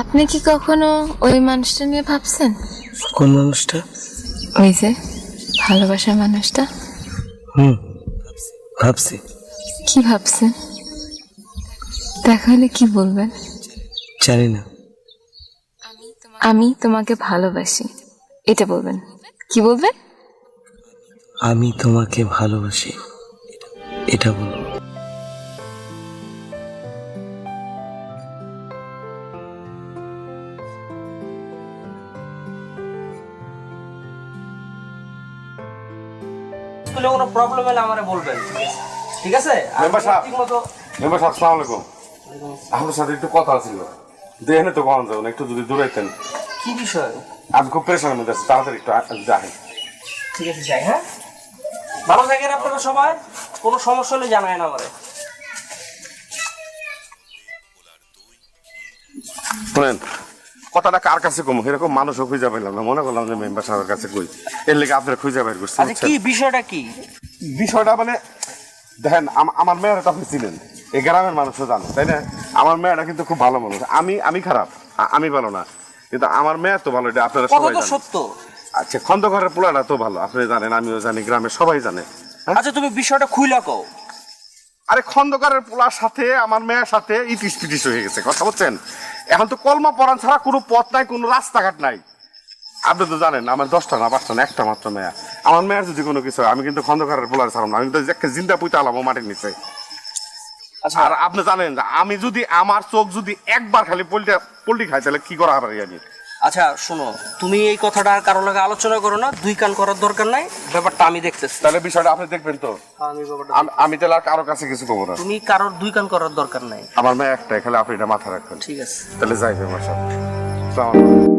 আপনি কি কখনো ওই মানুষটা নিয়ে ভাবছেন? কোন মানুষটা? ওই যে ভালোবাসার মানুষটা। ভাবছি। কি ভাবছেন? দেখা হলে কি বলবেন? জানি না। আমি তোমাকে ভালোবাসি, এটা বলবেন। কি বলবেন? আমি তোমাকে ভালোবাসি, এটা বলবো। স্কুলে কোনো প্রবলেম হলে আমারে বলবেন, ঠিক আছে? আর মেম্বার সাহেব। ঠিকমতো মেম্বার সাহেব, আসসালামু আলাইকুম। আপনার সাথে একটু কথা ছিল, দেখেন তো কখন যাবেন, একটু যদি দূরাইতেন। কি বিষয়? আমি খুব প্রেশারের মধ্যে আছি, তাড়াতাড়ি একটু যাই। ঠিক আছে যাই, হ্যাঁ ভালো থাকেন আপনারা সবাই, কোনো সমস্যা হলে জানায় না আমারে। শোনেন, কথাটা কার কাছে কম, এরকম মানুষও খুঁজে পেলাম না, মনে করলাম যে মেম্বার সাহেবের কাছে কই, এর লেগে আপনারা খুঁজে বের করছেন। আচ্ছা কি বিষয়টা কি? বিষয়টা মানে দেখেন, আমার মেয়েরা তো আপনি ছিলেন, এই গ্রামের মানুষও জানো তাই না? আমার মেয়েটা কিন্তু খুব ভালো মানুষ, আমি খারাপ, আমি ভালো না, কিন্তু আমার মেয়ে তো ভালো, এটা আপনারা কথা সবাই তো জানেন। সত্য। আচ্ছা, খন্দকারের পোলাটা তো ভালো, আপনি জানেন, আমিও জানি, গ্রামের সবাই জানে। আচ্ছা তুমি বিষয়টা খুইলা কও। আরে খন্দকারের পোলার সাথে আমার মেয়ের সাথে ইটিস পিটিস হয়ে গেছে, কথা বলছেন? এখন তো কলমা পরান ছাড়া কোনো পথ নাই, কোনো রাস্তাঘাট নাই। আপনি তো জানেন আমার 10টা না 5টা না, একটা মাত্র মেয়া। আমার মেয়ের যদি কোনো কিছু হয়, আমি কিন্তু খন্দকারের পোলার ছাড়াম না, আমি কিন্তু একটা জিন্দা পুঁতে আলাম মাটির নিচে। আর আপনি জানেন যে আমি যদি আমার চোখ যদি একবার খালি পোল্ট্রি খাই, তাহলে কি করা পারি আমি? আচ্ছা শোনো, তুমি এই কথাটা আর কারো লাগে আলোচনা করো না, দুই কান করার দরকার নাই, ব্যাপারটা আমি দেখতেছি। তাহলে বিষয়টা আপনি দেখবেন তো? আমি তাহলে আর কারো কাছে কিছু কবো না। তুমি কারোর দুই কান করার দরকার নাই। আমার মেয়ে একটাই, খালি আপনি এটা মাথা রাখবেন। ঠিক আছে, তাহলে যাই আমার সাথে। আসসালামু আলাইকুম।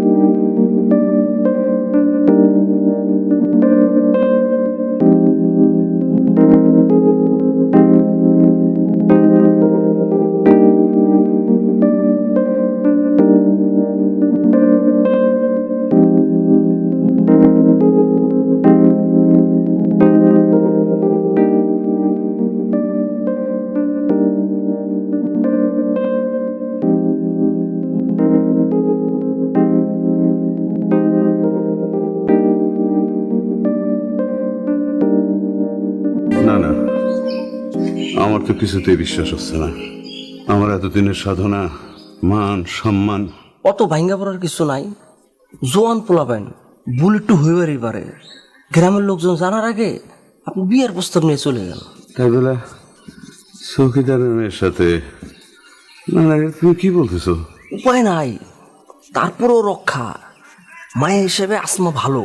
না না, আমার তো কিছুতেই বিশ্বাস হচ্ছে না। আমার এতদিনের সাধনা, মান সম্মান, অত ভাঙ্গা পড়ার কিছু নাই। জোয়ান পোলাবেন, ভুল একটু হইবারই পারে। গ্রামের লোকজন জানার আগে আপনি বিয়ের প্রস্তাব নিয়ে চলে গেল। তাই বলে চৌকিদারের মেয়ের সাথে? না না, তুমি কি বলতেছো? উপায় নাই, তারপরও রক্ষা। মায়ের হিসেবে আসমা ভালো,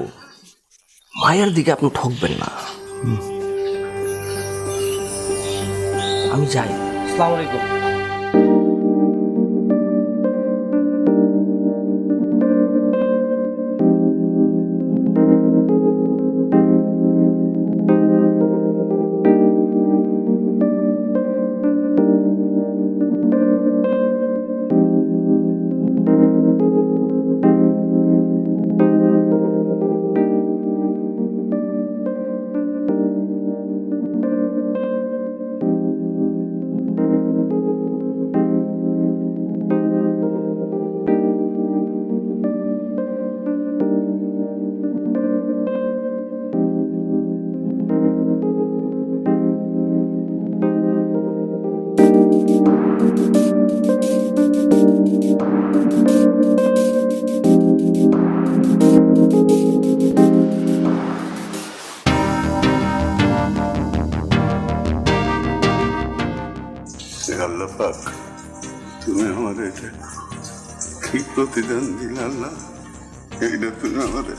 মায়ের দিকে আপনি ঠকবেন না। আমি যাই, আসসালামু আলাইকুম। আল্লাহ পাক, তুমি আমার এটা কি প্রতিদান দিলে আল্লাহ? এইটা তুমি আমাদের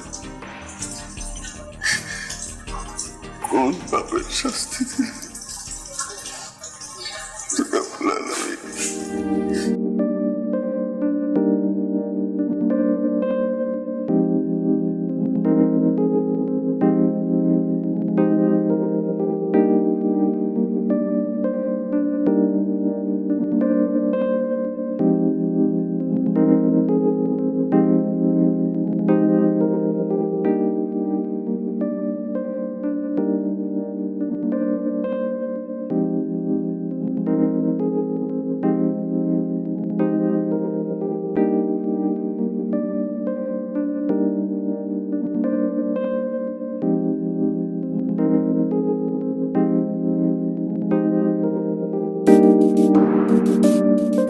কোন পাপের শাস্তি দিলে? রব্বুল আলামিন।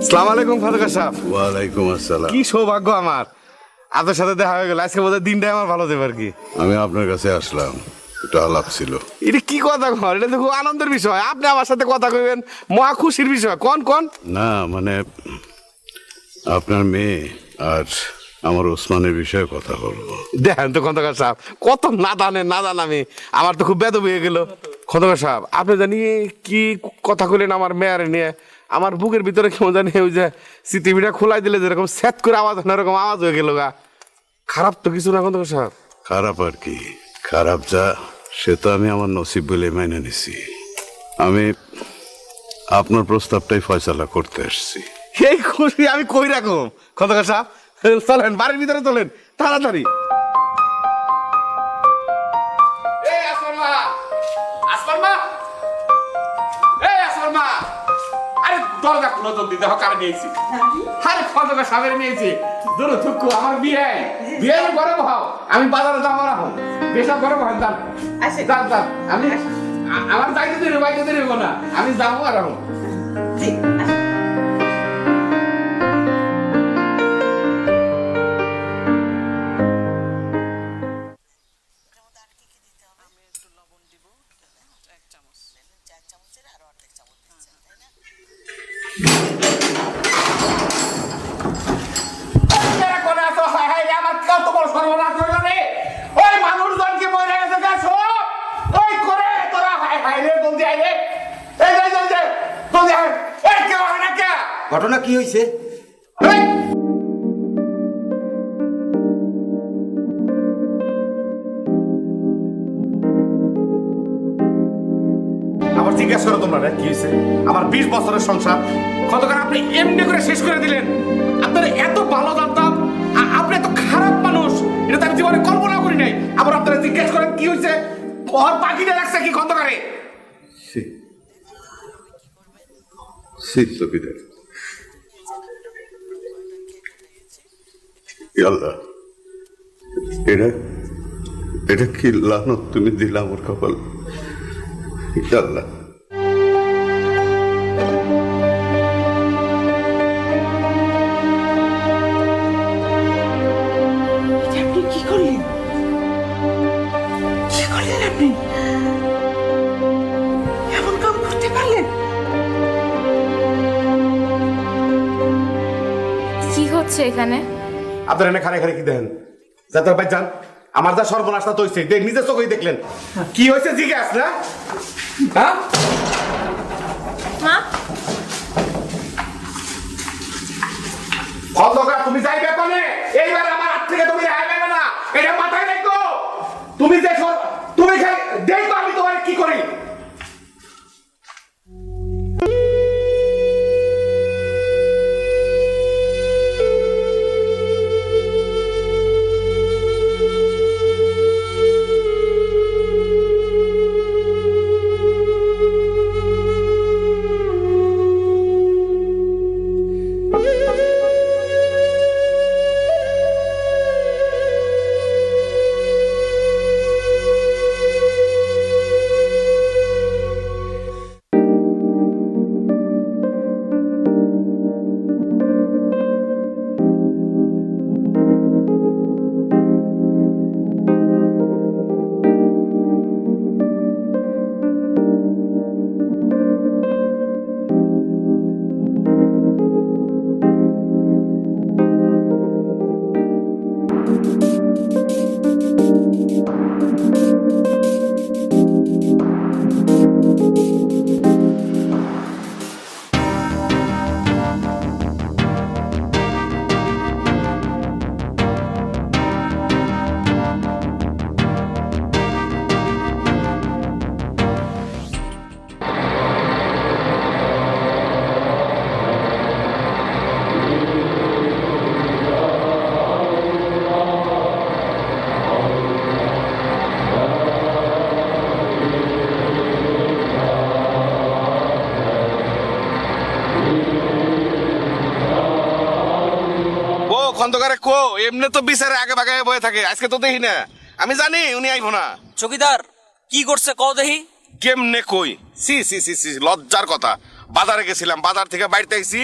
আসসালামু আলাইকুম খন্দকার সাহেব। ওয়ালাইকুম আসসালাম। কি সৌভাগ্য আমার, আপনার সাথে দেখা হয়ে গেল। আজকে বোধহয় দিনটাই আমার ভালো যাবে আর কি। আমি আপনার কাছে আসলাম, এটা আলাপ ছিল। এটা কি কথা কন? এটা তো খুব আনন্দের বিষয়, আপনি আমার সাথে কথা কইবেন, মহা খুশির বিষয়। কোন কোন? না মানে আপনার মেয়ে আর আমার ওসমানের বিষয়ে কথা বলবো। দেখেন তো খন্দকার সাহেব, কত নাদান আমি, আমার তো খুব বেদব হয়ে গেল। খন্দকার সাহেব, আপনি জানি কি কথা কইলেন আমার মেয়ারে নিয়ে, আমার বুকের ভিতরে কেমন জানি ওই যে সিটিভিটা খোলাই দিলে যেরকম সেট করে আওয়াজ হয়, এরকম আওয়াজ হয়ে গেল গা। খারাপ তো কিছু না খন্দকার সাহেব। খারাপ আর কি, খারাপ যা সে তো আমি আমার নসিব বলে মেনে নিছি। আমি আপনার প্রস্তাবটাই ফয়সালা করতে আসছি। এই খুশি আমি কই রাখুম খন্দকার সাহেব। চলেন বাড়ির ভিতরে চলেন তাড়াতাড়ি। এই আসমান মা, আসমান মা, এই আসমান মা, আরে দরজা খুলো জলদি, দেখো কারে নিয়েছি। আরে খন্দকার সাহেবের নিয়েছি। দূর থুকু আমার বিয়ে, বিয়ে ঘরে বহাও, আমি বাজারে যাবো রাখো, বেসব ঘরে বহান যান যান যান। আমি আমার যাইতে দেরি বাইতে দেরি হবো না, আমি যাবো আর রাখো। ঘটনা কি হয়েছে? আবার জিজ্ঞাসা করো তোমরা কি হয়েছে। আমার 20 বছরের সংসার কতক্ষণ আপনি এমনি করে শেষ করে দিলেন। আপনার এত ভালো জানতাম, আপনি এত খারাপ মানুষ এটা তো আমি জীবনে কল্পনা করি নাই। আবার আপনারা জিজ্ঞেস করেন কি হয়েছে, ওর পাখিটা লাগছে কি খন্দকারে। চকিদার, আল্লাহ, এটা কি লানত তুমি দিলা আমার কপাল। আল্লাহ, আপনি কি করলেন? কি করলেন আপনি? এমন কাম করতে পারলেন? কি হচ্ছে এখানে? আপনার এনে খানে খানে কি দেখেন? যাতে ভাই যান, আমার যা সর্বনাশটা তো হয়েছে নিজের চোখেই দেখলেন। কি হয়েছে জিজ্ঞাস না? হ্যাঁ মা, খন্দকার তুমি যাইবে কোনে? এইবার আমার হাত থেকে তুমি রেহাই পাবে না, এটা মাথায় রাখো। তুমি দেখো, তুমি দেখো আমি তোমার কি করি। খন্দকারে কো এমনি তো বিচারে আগে ভাগে বয়ে থাকে, আজকে তো দেখি না। আমি জানি উনি আইব না। চকিদার কি করছে কও দেখি। কেমনে কই, সি সি সি সি লজ্জার কথা। বাজারে গেছিলাম, বাজার থেকে বাড়িতে আইছি,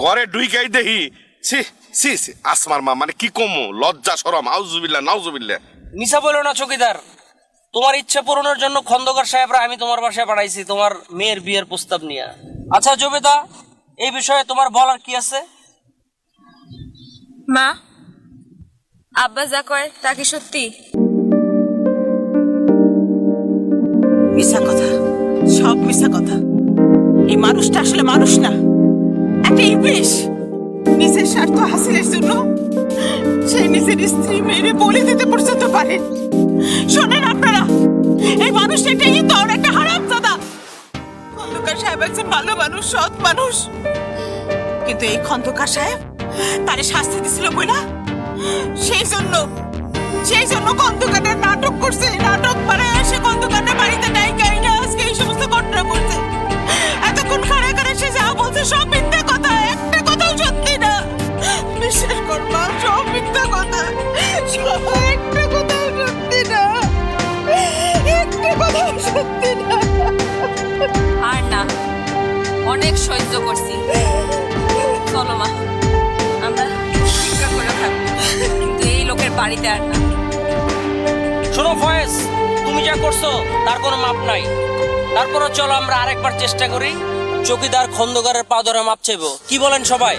ঘরে ঢুইকাই দেখি সি সি সি আসমার মা, মানে কি কমু, লজ্জা শরম, আউজুবিল্লাহ নাউজুবিল্লাহ। মিছা বলো না চকিদার, তোমার ইচ্ছা পূরণের জন্য খন্দকার সাহেবরা আমি তোমার বাসায় পাঠাইছি তোমার মেয়ের বিয়ের প্রস্তাব নিয়ে। আচ্ছা জবেদা, এই বিষয়ে তোমার বলার কি আছে? মা, আব্বা যা কয় তা কি সত্যি? মিশা কথা, সব মিশা কথা। এই মানুষটা আসলে মানুষ না, একটা ইবলিশ। নিজের স্বার্থ হাসিলের জন্য সে নিজের স্ত্রী মেয়েরে বলে দিতে পর্যন্ত পারে। শোনেন আপনারা, এই মানুষটা এটাই তো একটা হারামজাদা। খন্দকার সাহেব একজন ভালো মানুষ, সৎ মানুষ, কিন্তু এই খন্দকার সাহেব তারে শাস্তি দিছিল বইলা সেই জন্য খন্দকারের নাটক করছে। নাটক পারে সে খন্দকারের বাড়িতে নাই গাইনা আজকে এই সমস্ত ঘটনা করছে। এতক্ষণ খাড়া করে সে যা বলছে সব মিথ্যা কথা, একটা কথাও সত্যি না। বিশ্বাস করবা, সব মিথ্যা কথা, সব একটা কথাও সত্যি না, একটা কথাও সত্যি না। আর না, অনেক সহ্য করছি। চলো মা, আমরা ভিক্ষা করে থাকবো, কিন্তু এই লোকের বাড়িতে আর না। শোনো ফয়েজ, তুমি যা করছো তার কোনো মাপ নাই। তারপরও চলো আমরা আরেকবার চেষ্টা করি, চৌকিদার খন্দকারের পা ধরে মাপ চাইবো। কি বলেন সবাই?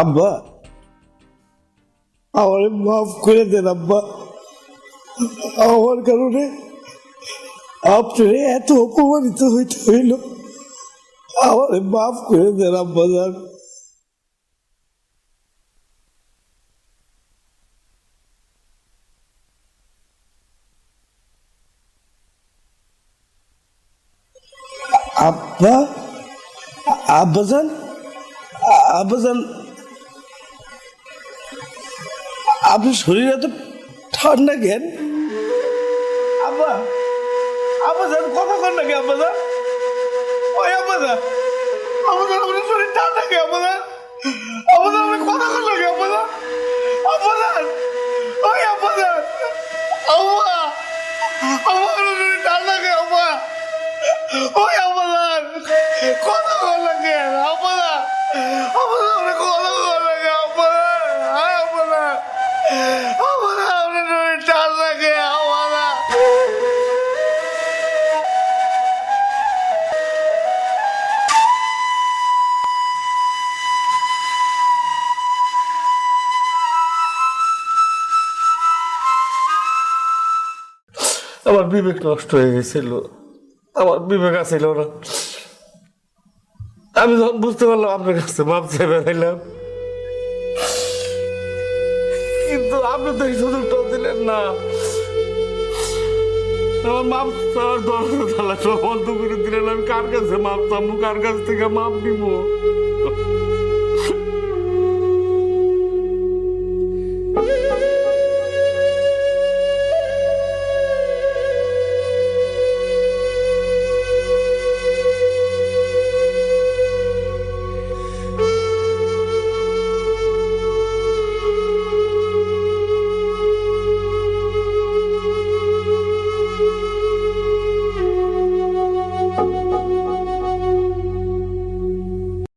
আব্বা, আমার মাফ করে দেন আব্বা। আমার কারণে আপনার এত অপমানিত হইতে হইল। আমার মাফ করে দেন আব্বা যান। আব্বা, আব্বাজান, আব্বাজান, আপনার শরীর এত ঠান্ডা কেন? আব্বা, আব্বাজান কথা কর নাকি? আব্বাজান, ওই আব্বাজান, আব্বাজান আপনার শরীর ঠান্ডা কে? আব্বাজান, আব্বাজান আপনি কথা কর নাকি? আব্বাজান, আব্বাজান, ওই আব্বাজান, আব্বা, আমার শরীর ঠান্ডা কে? আব্বা, ওই আব্বাজান কথা কর নাকি? আব্বাজান, আব্বাজান আপনি কথা কর নাকি? আব্বাজান, আব্বাজান, আব্বাজান আপনার শরীর ঠান্ডা কে? আব্বাজান। আমার বিবেক নষ্ট হয়ে গেছিল, আমার বিবেক আছিল না। আমি যখন বুঝতে পারলাম আপনার কাছে মাপ চেয়ে বেড়াইলাম, কিন্তু আপনি তো এই সুযোগটাও দিলেন না। আমার মাপ চাওয়ার দরজা সব বন্ধ করে দিলেন। আমি কার কাছে মাপ চাবো, কার কাছ থেকে মাপ নিব?